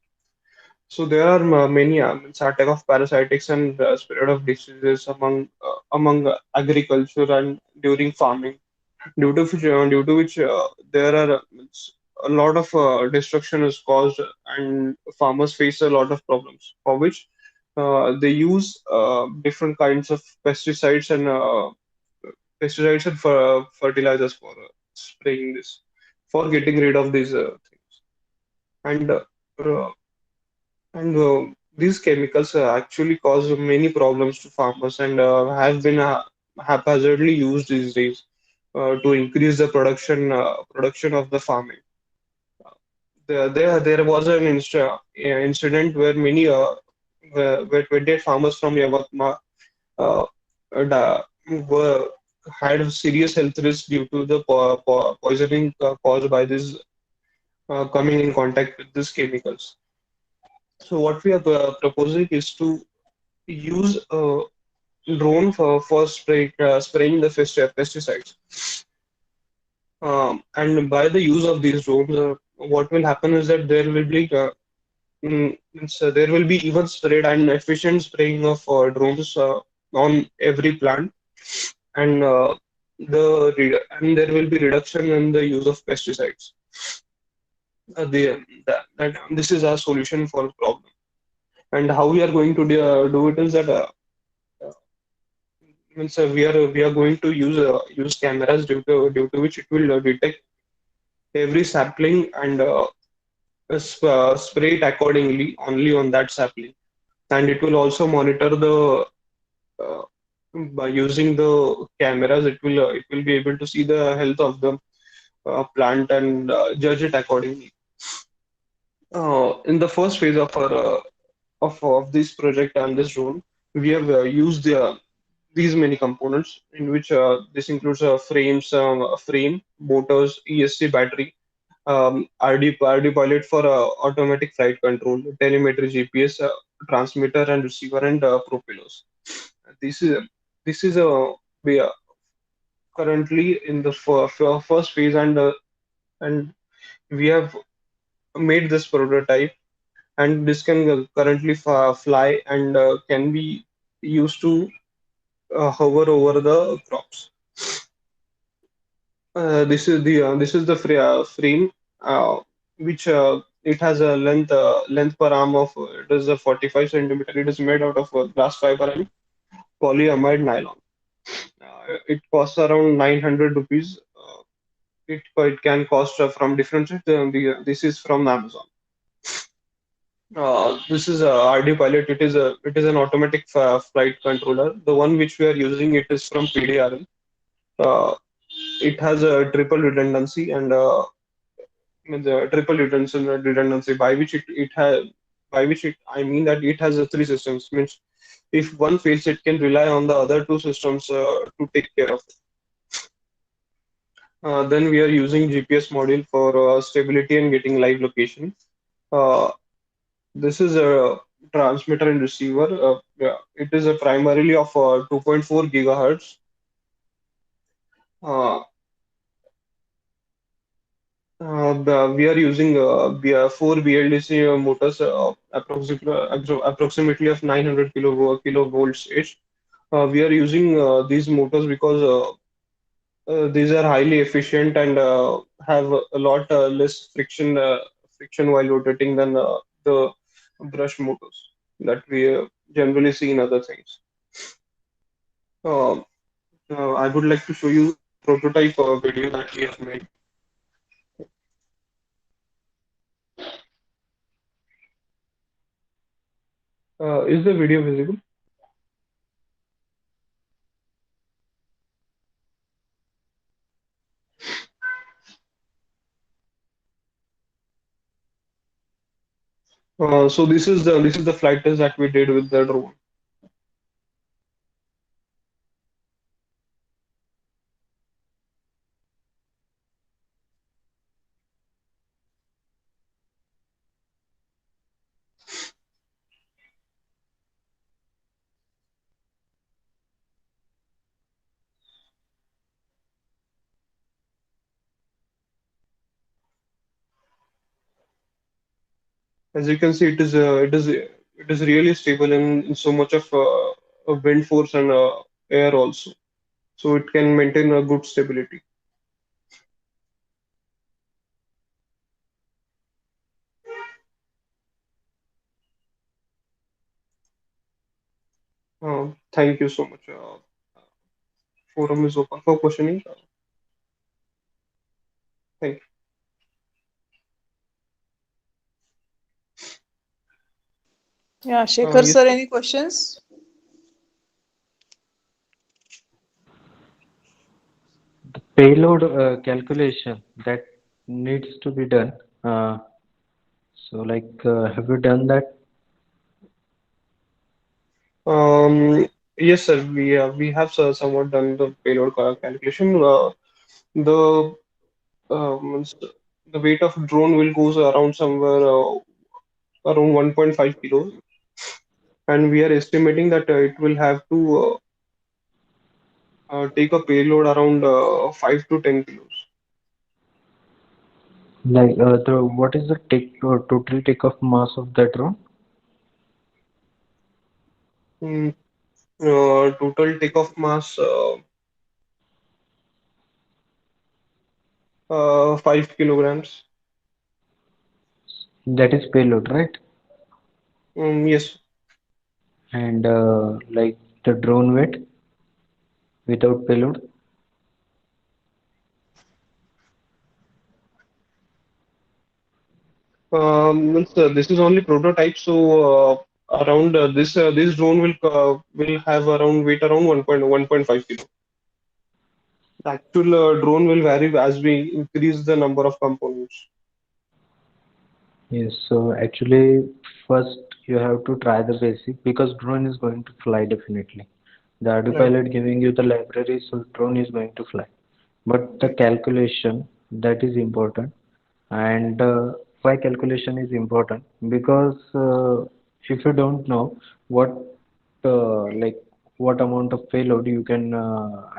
So there are many means attack of parasitics and spread of diseases among agriculture and during farming. Due to which there are a lot of destruction is caused and farmers face a lot of problems for which they use different kinds of pesticides and fertilizers for spraying this for getting rid of these things and and these chemicals actually cause many problems to farmers and have been haphazardly used these days to increase the production of the farming. There was an incident where where 28 farmers from Yavatma uh, were had serious health risks due to the poisoning caused by this coming in contact with these chemicals. So what we are proposing is to use a drone for spraying the pesticides. And by the use of these drones, what will happen is that there will be even spread and efficient spraying of drones on every plant, and and there will be reduction in the use of pesticides. This is our solution for the problem. And how we are going to do it is that we are going to use cameras due to which it will detect every sapling and spray it accordingly only on that sapling, and it will also monitor the uh, by using the cameras it will be able to see the health of the plant and judge it accordingly. In the first phase of our of this project and this drone, we have used these many components, in which this includes a frame, motors, ESC battery, RD pilot for automatic flight control, telemetry, GPS, transmitter and receiver, and propellers. This is we are currently in the first phase, and we have made this prototype, and this can currently fly and can be used to hover over the crops. This is the frame, uh, which it has a length per arm of it is a 45 centimeter. It is made out of glass fiber and polyamide nylon. It costs around 900 rupees. It can cost from different this is from Amazon. This is a RD Pilot. It is an automatic flight controller. The one which we are using, it is from PDRL. Uh, it has a triple redundancy, and the triple redundancy, by which it I mean that it has three systems. Means if one fails, it can rely on the other two systems to take care of it. Then we are using GPS module for stability and getting live location. Uh, this is a transmitter and receiver. Yeah, it is a primarily of 2.4 gigahertz. Uh, we are using four BLDC motors, approximately of 900 kilovolts each. We are using these motors because these are highly efficient and have a lot less friction while rotating than the brush motors that we generally see in other things. Um I would like to show you prototype video that we have made. Is the video visible? So this is the flight test that we did with the drone. As you can see, it is really stable in so much of wind force and air also. So it can maintain a good stability. Thank you so much. Forum is open for questioning. Thank you. Yeah, Shekhar Yes, sir, sir. any questions? The payload calculation that needs to be done. Have you done that? Yes, sir. We have somewhat done the payload calculation. The means the weight of drone will goes around somewhere around 1.5 kilos, and we are estimating that it will have to take a payload around 5 to 10 kilos. What is the total takeoff mass of the drone? Mm, total takeoff mass 5 kilograms. That is payload, right? Yes. And the drone weight without payload. This is only prototype, so around this drone will have around weight around 1.5 kilo. The actual drone will vary as we increase the number of components. Yes. So actually, first you have to try the basic because drone is going to fly definitely. The Right. autopilot giving you the library, so drone is going to fly. But the Right. calculation that is important, and why calculation is important? Because if you don't know what like what amount of payload you can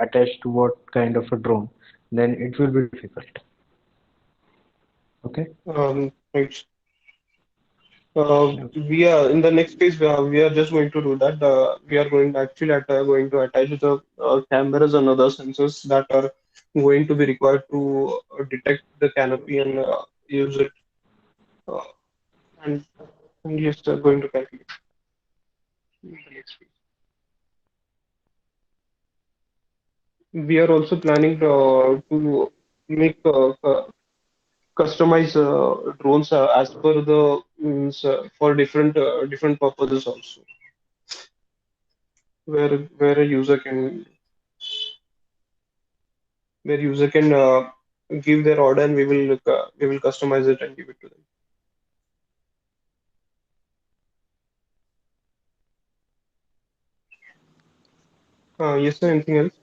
attach to what kind of a drone, then it will be difficult. Okay. Right. Okay. We are in the next phase. We are just going to do that. We are going actually going to attach the cameras and other sensors that are going to be required to detect the canopy and use it. Uh, and, and yes, going to calculate in the next phase. We are also planning to make customize drones as per the for different purposes also, where a user can give their order and we will customize it and give it to them. Yes, sir. Anything else?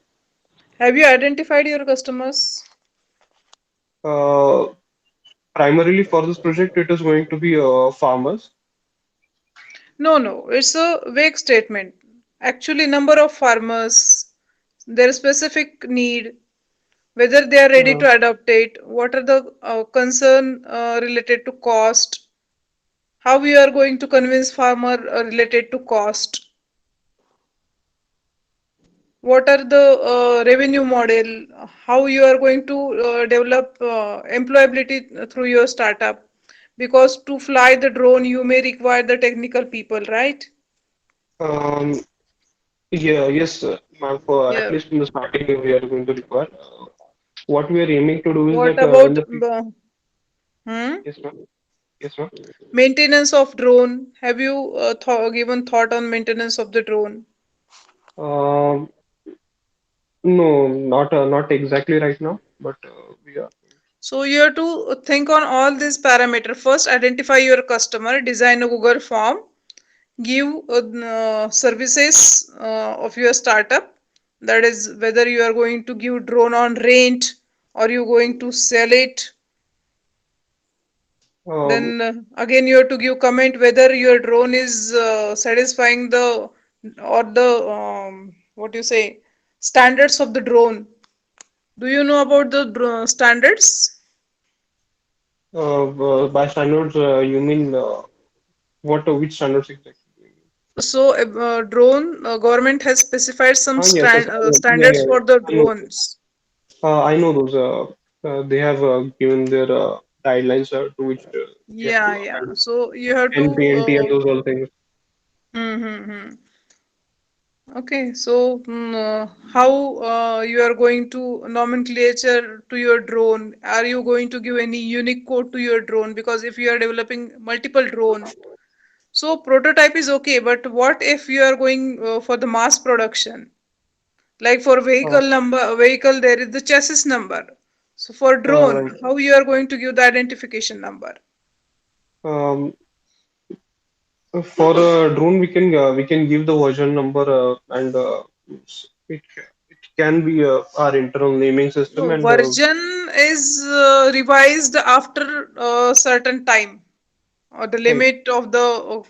Have you identified your customers? Uh, Primarily for this project, it is going to be farmers. No, no, it's a vague statement. Actually, number of farmers, their specific need, whether they are ready Uh, to adopt it, what are the concern related to cost, how you are going to convince farmer related to cost, what are the revenue model, how you are going to develop employability through your startup, because to fly the drone you may require the technical people, right? um, yeah, yes, sir. For at Yeah. least in the starting, we are going to require. What we are aiming to do is What that about yes, ma'am. Yes, ma'am. maintenance of drone? Have you given thought on maintenance of the drone? Um, no, not exactly right now, but we are. So you have to think on all these parameters. First, identify your customer, design a Google form, give services of your startup. That is whether you are going to give drone on rent or you going to sell it. Um, Then again you have to give comment whether your drone is satisfying the or the what you say standards of the drone. Do you know about the standards? by standards, you mean which standards exactly? So drone government has specified some Yes, yes, yeah, standards yeah, for the I know. drones. I know those. They have given their guidelines to which we have to Yeah, yeah. handle So you have to. NPNT and those all things. Hmm. Okay, so how you are going to nomenclature to your drone? Are you going to give any unique code to your drone? Because if you are developing multiple drone, so prototype is okay, but what if you are going for the mass production? Like for Uh, vehicle, there is the chassis number. So for drone, right. how you are going to give the identification number? Um, for a drone, we can give the version number and it can be our internal naming system No, and version is revised after a certain time, or the right, limit of the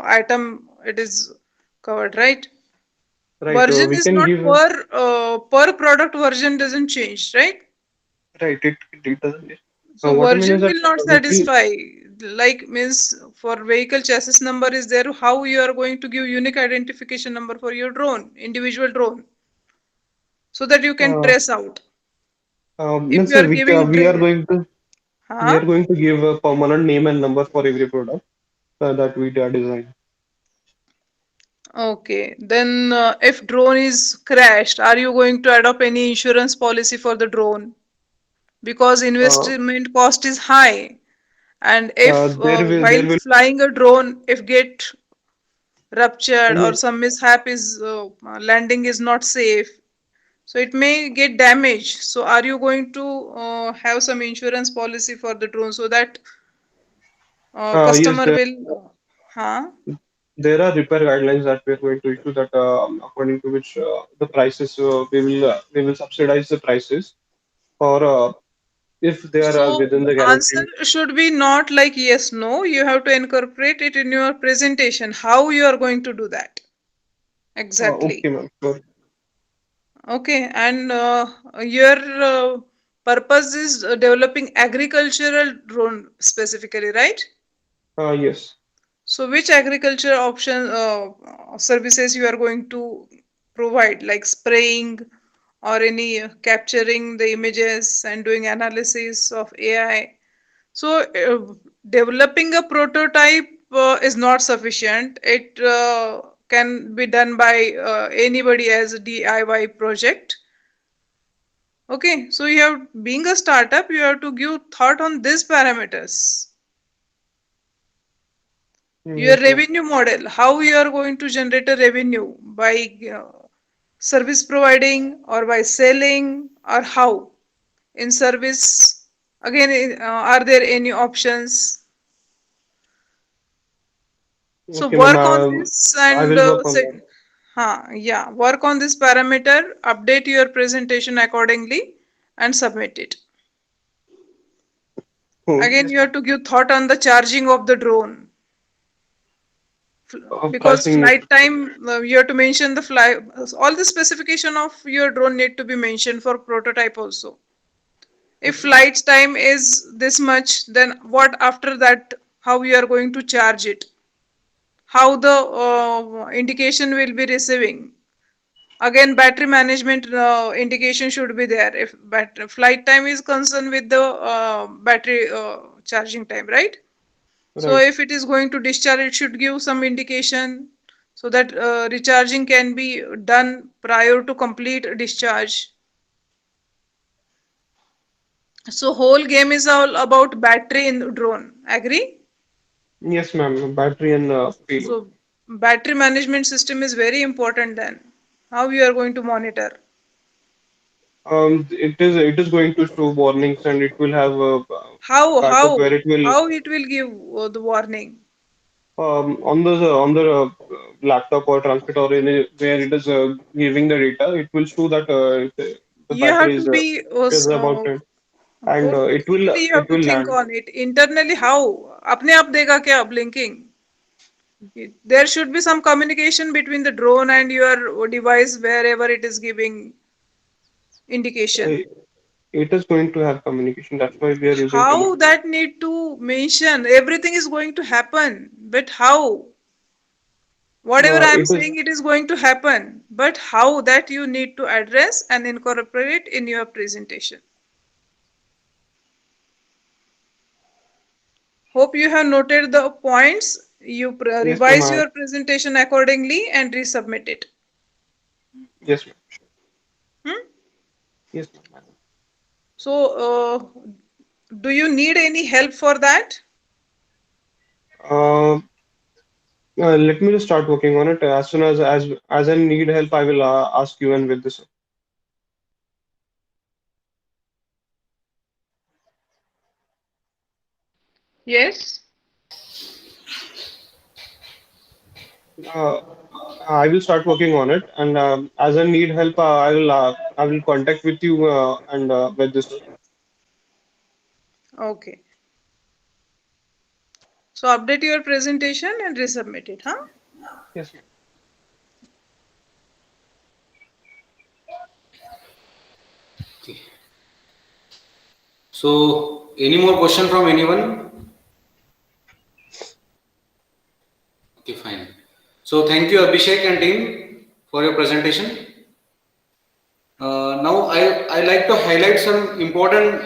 item it is covered, right? right. Version We is can not give per product version doesn't change, right? right. It doesn't. So What I mean is version that will not we will. satisfy. Like means for vehicle chassis number is there. How you are going to give unique identification number for your drone, individual drone, so that you can Uh, trace out. No, If you sir, are giving, we huh? are going to give a permanent name and number for every product that we design. Okay, then if drone is crashed, are you going to adopt any insurance policy for the drone? Because Uh, investment cost is high, and if there while will flying a drone, if get ruptured or yes, some mishap is landing is not safe, so it may get damaged. So are you going to have some insurance policy for the drone so that yes, customer will, huh? there are repair guidelines that we are going to issue that according to which the prices we will subsidize the prices for if they are So within the answer guarantee. should be not like yes, no. You have to incorporate it in your presentation. How you are going to do that exactly? Okay, ma'am. Sure. Okay, and your purpose is developing agricultural drone specifically, right? Yes. So, which agriculture option services you are going to provide, like spraying or any capturing the images and doing analysis of AI? So, developing a prototype is not sufficient. It can be done by anybody as a DIY project. Okay, so you have, being a startup, you have to give thought on these parameters. Your Yes, ma'am. revenue model, how you are going to generate a revenue by service providing or by selling or how in service. Again, are there any options? So Okay, ma'am. work on this I and will work on that. yeah, work on this parameter, update your presentation accordingly and submit it. Hmm. Again, you have to give thought on the charging of the drone. Because Pricing. flight time, you have to mention the fly, all the specification of your drone need to be mentioned for prototype also. If flight time is this much, then what after that, how you are going to charge it, how the indication will be receiving. Again, battery management indication should be there if flight time is concerned with the battery charging time, right? So Right. if it is going to discharge, it should give some indication so that recharging can be done prior to complete discharge. So whole game is all about battery in the drone. Agree? Yes, ma'am. Battery and payload. So battery management system is very important then. How you are going to monitor? It is going to show warnings and it will have a How backup where how it will how it will give the warning? on the laptop or transmitter or where it is giving the data, it will show that the You have battery to be is about to, and totally you have it to will think land. on it internally. How अपने आप देगा क्या blinking? There should be some communication between the drone and your device wherever it is giving Uh, indication. It is going to have communication. That's why we are using How telemetry. that need to mention everything is going to happen, but how? Whatever I am It is saying, it is going to happen, but how that you need to address and incorporate in your presentation. Hope you have noted the points. You yes, ma'am. revise your presentation accordingly and resubmit it. Yes, ma'am. Hmm? Yes, ma'am. So, do you need any help for that? Uh, Let me just start working on it. As soon as I need help, I will ask you and with this. Yes. Uh, I will start working on it, and as I need help, I will contact with you and with this. Okay. So update your presentation and resubmit it, huh? Yes, ma'am. So, any more question from anyone? Okay, fine. So, thank you, Abhishek and team, for your presentation. Now, I like to highlight some important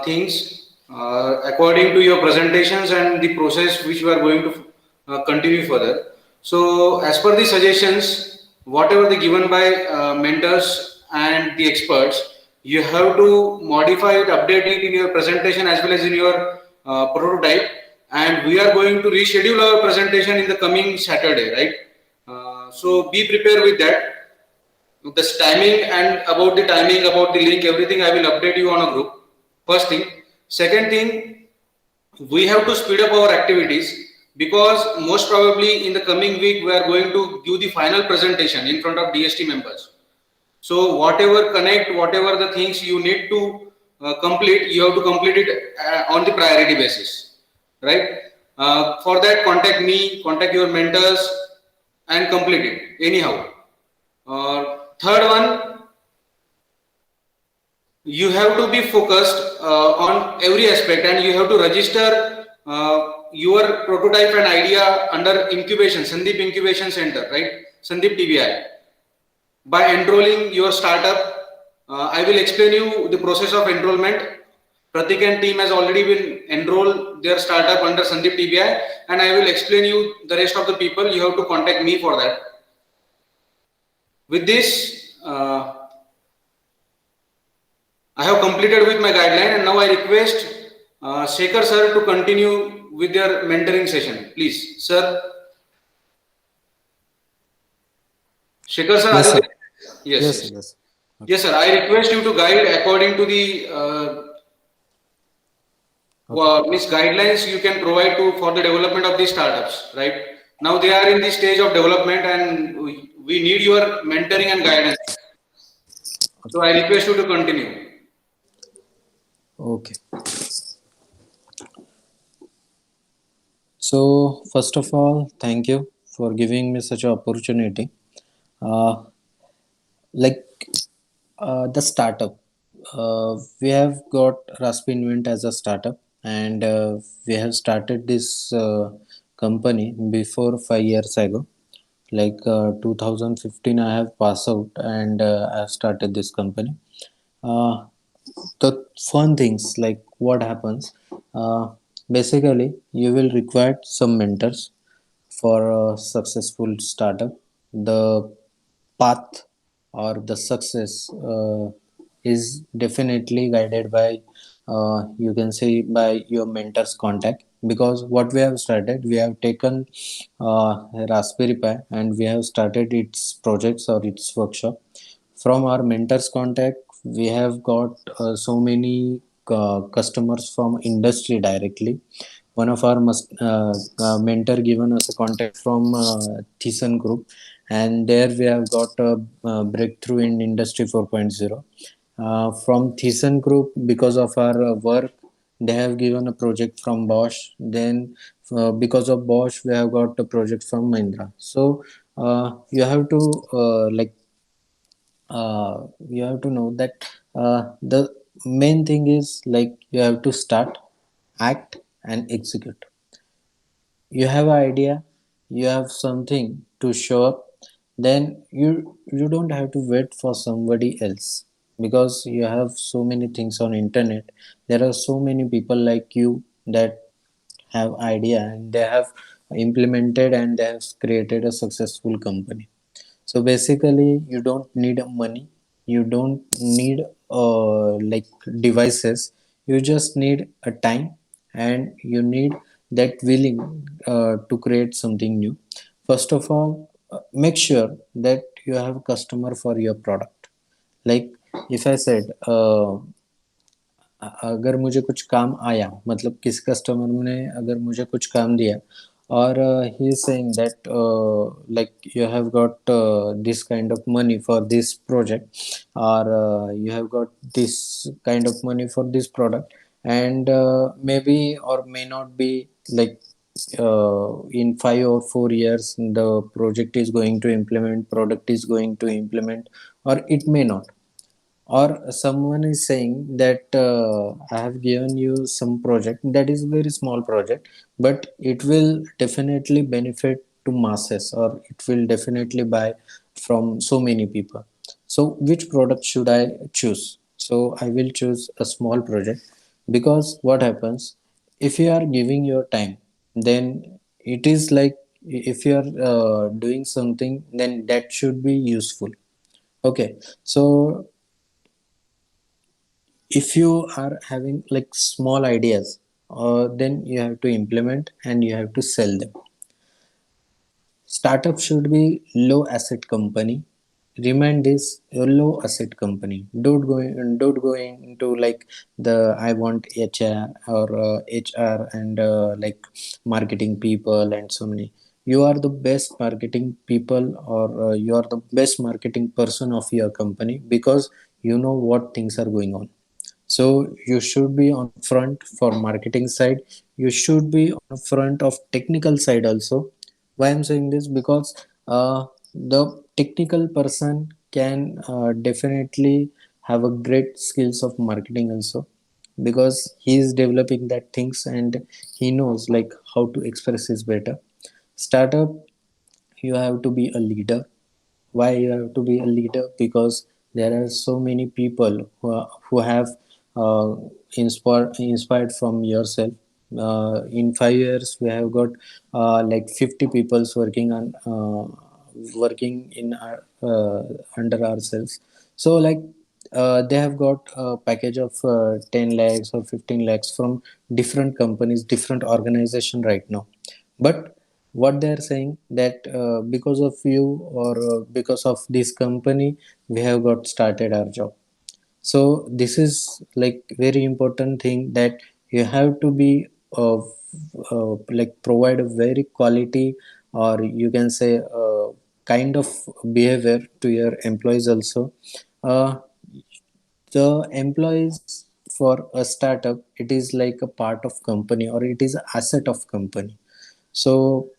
things according to your presentations and the process which we are going to continue further. So, as per the suggestions, whatever the given by mentors and the experts, you have to modify it, update it in your presentation as well as in your prototype. And we are going to reschedule our presentation in the coming Saturday, right? So be prepared with that. This timing and about the timing, about the link, everything I will update you on a group. First thing. Second thing, we have to speed up our activities because most probably in the coming week we are going to give the final presentation in front of DST members. So whatever connect, whatever the things you need to complete, you have to complete it on the priority basis, right? For that, contact me, contact your mentors, and complete it anyhow. Third one, you have to be focused on every aspect, and you have to register your prototype and idea under incubation, Sandeep Incubation Center, right? Sandeep TBI. By enrolling your startup, I will explain you the process of enrollment. Pratik and team has already been enrolled their startup under Sandeep TBI, and I will explain you the rest of the people. You have to contact me for that. With this, I have completed with my guideline, and now I request Shekhar sir to continue with their mentoring session. Please, sir. Shekhar sir, Yes, are you sir. there? Yes, Yes, yes. yes. Yes, sir. I request you to guide according to the means guidelines you can provide to for the development of these startups. Right now, they are in the stage of development, and we need your mentoring and guidance. So I request you to continue. Okay. So first of all, thank you for giving me such an opportunity. Uh, like the startup, we have got Raspi Invent as a startup, and we have started this company before 5 years ago. Like 2015, I have passed out and I have started this company. Uh, the fun things like what happens, uh, basically you will require some mentors for a successful startup. The path or the success is definitely guided by, you can say, by your mentor's contact, because what we have started, we have taken Raspberry Pi and we have started its projects or its workshop. From our mentors contact, we have got so many customers from industry directly. One of our mentor given us a contact from Thyssen Group, and there we have got a breakthrough in Industry 4.0. From Thyssen Group, because of our work, they have given a project from Bosch. Then, because of Bosch, we have got a project from Mahindra. So, you have to you have to know that the main thing is like you have to start, act, and execute. You have an idea, you have something to show up, then you don't have to wait for somebody else, because you have so many things on internet. There are so many people like you that have idea and they have implemented and they have created a successful company. So basically you don't need money, you don't need like devices, you just need a time, and you need that willing to create something new. First of all, make sure that you have customer for your product. Like if I said, अगर मुझे कुछ काम आया, मतलब किस customer ने अगर मुझे कुछ काम दिया, और he is saying that like you have got this kind of money for this project, or you have got this kind of money for this product, and maybe or may not be like in 5 or 4 years the project is going to implement, product is going to implement, or it may not. Or someone is saying that I have given you some project that is very small project, but it will definitely benefit to masses, or it will definitely buy from so many people. So which product should I choose? So I will choose a small project, because what happens, if you are giving your time, then it is like, if you are doing something, then that should be useful. Okay, so if you are having like small ideas, then you have to implement and you have to sell them. Startup should be low asset company, remind this a low asset company. Don't go into like the I want HR or HR and like marketing people and so many. You are the best marketing people, or you are the best marketing person of your company because you know what things are going on. So you should be on front for marketing side. You should be on front of technical side also. Why I'm saying this? Because the technical person can definitely have a great skills of marketing also, because he is developing that things and he knows like how to express his better. Startup, you have to be a leader. Why you have to be a leader? Because there are so many people who have inspired from yourself. In 5 years we have got like 50 people working in our, under ourselves. So like they have got a package of 10 lakhs or 15 lakhs from different companies, different organization right now. But what they are saying that because of you, or because of this company, we have got started our job. So this is like very important thing, that you have to be like provide a very quality, or you can say kind of behavior to your employees also. The employees for a startup, it is like a part of company, or it is an asset of company. So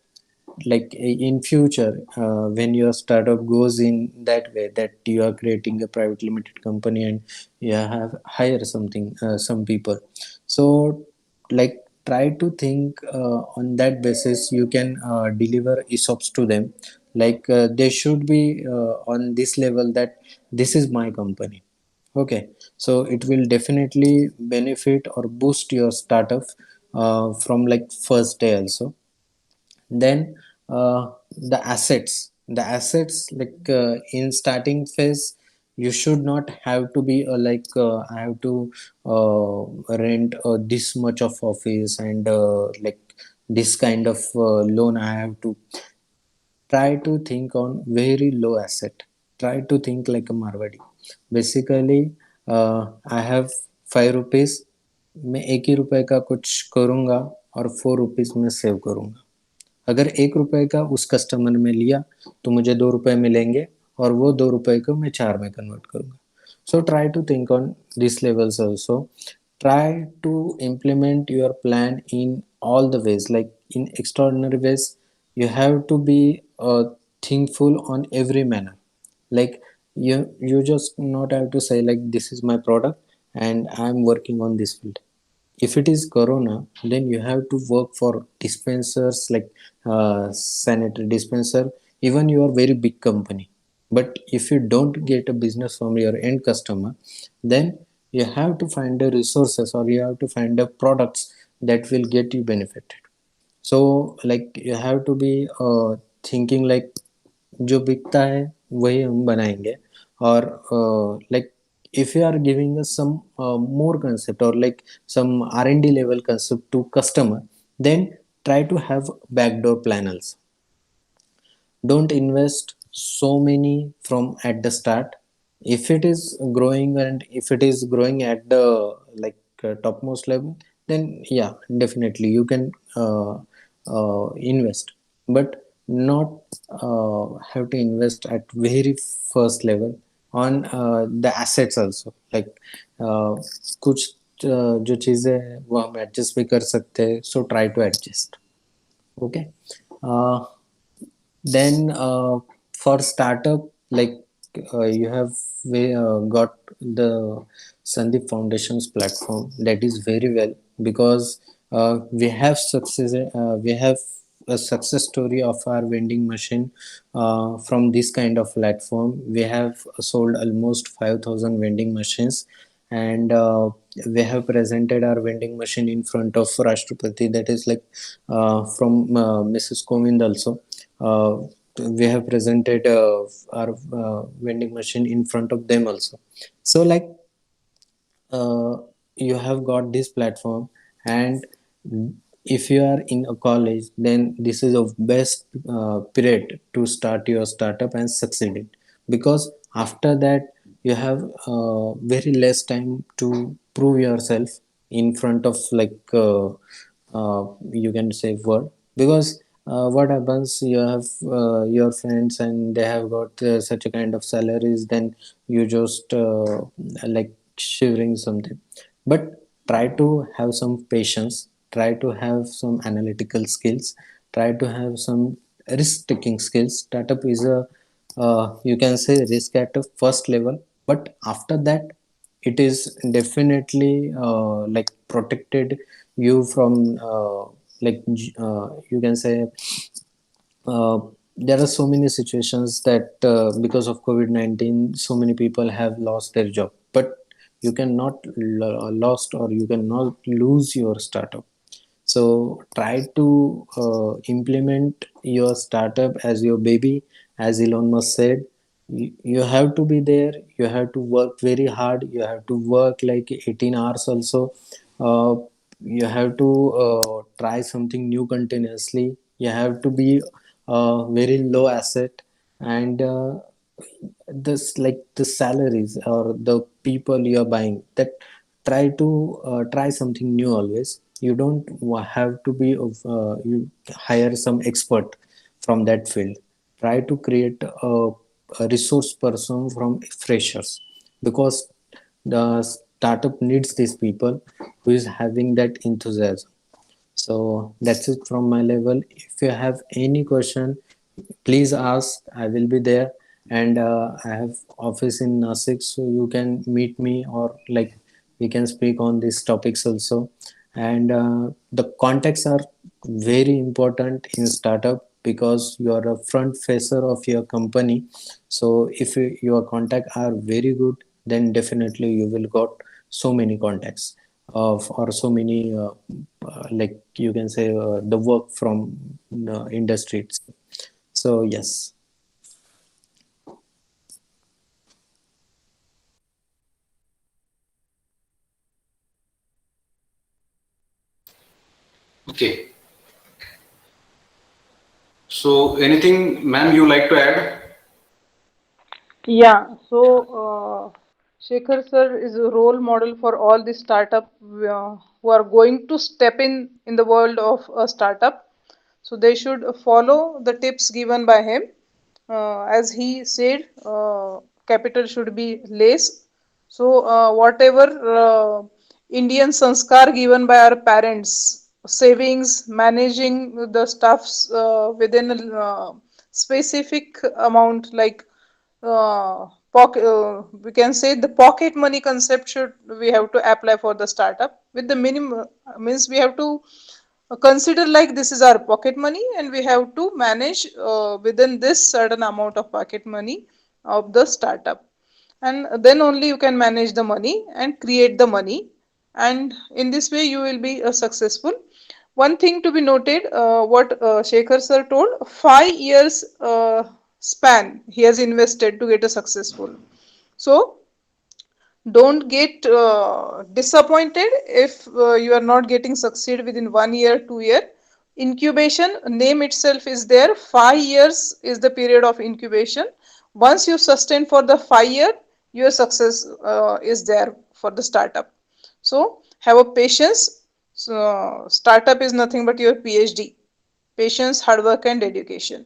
like in future, when your startup goes in that way, that you are creating a private limited company and you have hire something some people, so like try to think on that basis. You can deliver ESOPs to them, like they should be on this level, that this is my company. Okay, so it will definitely benefit or boost your startup from like first day also. Then the assets like in starting phase, you should not have to be like I have to rent this much of office, and like this kind of loan I have to. Try to think on very low asset. Try to think like a marwadi. Basically I have 5 rupees, मैं 1 ही रुपए का कुछ करूंगा और 4 rupees में save करूंगा. अगर 1 रुपए का उस कस्टमर में लिया तो मुझे 2 रुपए मिलेंगे, और वो 2 रुपए को मैं 4 में कन्वर्ट करूंगा. So try to think on these levels also. Try to implement your plan in all the ways, like in extraordinary ways. You have to be thinkful on every manner. Like you just not have to say like this is my product and I'm working on this field. If it is corona, then you have to work for dispensers, like sanitary dispenser. Even you are very big company, but if you don't get a business from your end customer, then you have to find the resources, or you have to find the products that will get you benefited. So like you have to be thinking like जो बिकता है वही हम बनाएंगे. और like if you are giving us some more concept, or like some R&D level concept to customer, then try to have backdoor plan also. Don't invest so many from at the start. If it is growing, and if it is growing at the like topmost level, then yeah, definitely you can invest, but not have to invest at very first level on the assets also. Like कुछ जो चीज़ें हैं वो हम adjust भी कर सकते हैं, so try to adjust. Okay. Then for startup, like you have got the Sandeep Foundation's platform, that is very well, because we have a success story of our vending machine from this kind of platform. We have sold almost 5,000 vending machines, and we have presented our vending machine in front of Rashtrapati, that is like from Mrs. Kovind also. We have presented our vending machine in front of them also. So like you have got this platform, and if you are in a college, then this is a best period to start your startup and succeed it, because after that you have very less time to prove yourself in front of you can say world, because what happens, you have your friends and they have got such a kind of salaries, then you just like shivering something. But try to have some patience, try to have some analytical skills, try to have some risk taking skills. Startup is a you can say risk at a first level, but after that it is definitely like protected you from you can say there are so many situations that because of COVID-19 so many people have lost their job, but you cannot lost or you cannot lose your startup. So try to implement your startup as your baby, as Elon Musk said. You have to be there. You have to work very hard. You have to work like 18 hours also. Uh, you have to try something new continuously. You have to be very low asset, and this like the salaries or the people you are buying, that try to try something new always. You don't have to be of you hire some expert from that field. Try to create a resource person from freshers, because the startup needs these people who is having that enthusiasm. So that's it from my level. If you have any question, please ask. I will be there, and I have office in Nasik, so you can meet me, or like we can speak on these topics also. And the contacts are very important in startup, because you are a front facer of your company. So if your contact are very good, then definitely you will got so many contacts of or so many like you can say the work from the industry itself. So yes. Okay. So anything, ma'am, you like to add? Yeah, so Shekhar sir is a role model for all the startup who are going to step in the world of a startup. So they should follow the tips given by him. As he said, capital should be less. So whatever Indian sanskar given by our parents, savings, managing the stuffs within a specific amount, like we can say the pocket money concept should we have to apply for the startup with the minimum means we have to consider like this is our pocket money and we have to manage within this certain amount of pocket money of the startup, and then only you can manage the money and create the money, and in this way you will be successful. One thing to be noted, what Shekhar sir told, 5 years span he has invested to get a successful. So don't get disappointed if you are not getting succeed within 1 year, 2 year. Incubation name itself is there. 5 years is the period of incubation. Once you sustain for the 5 year, your success is there for the startup. So have a patience. So startup is nothing but your PhD. Patience, hard work, and dedication.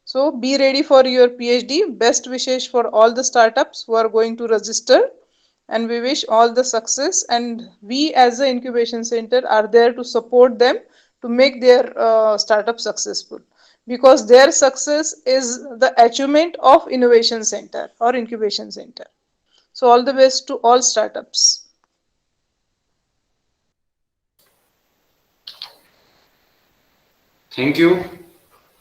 So be ready for your PhD. Best wishes for all the startups who are going to register, and we wish all the success. And we as the incubation center are there to support them to make their startup successful, because their success is the achievement of innovation center or incubation center. So all the best to all startups. Thank you.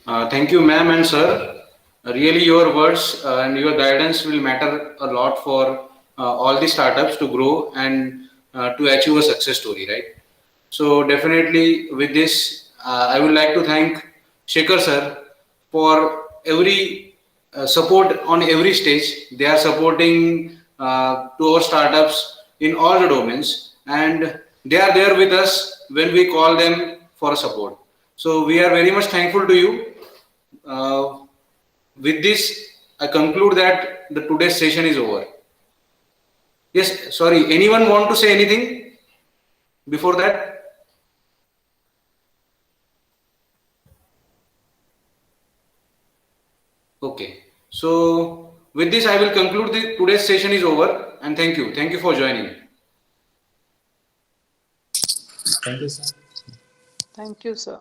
Thank you, ma'am and sir. Really, your words and your guidance will matter a lot for all the startups to grow and to achieve a success story, right? So definitely, with this, I would like to thank Shekhar sir for every support on every stage. They are supporting to our startups in all the domains, and they are there with us when we call them for support. So we are very much thankful to you. Uh, with this, I conclude that the today's session is over. Yes, sorry, anyone want to say anything before that? Okay, so with this I will conclude the today's session is over, and thank you. Thank you for joining. Thank you, sir. Thank you, sir.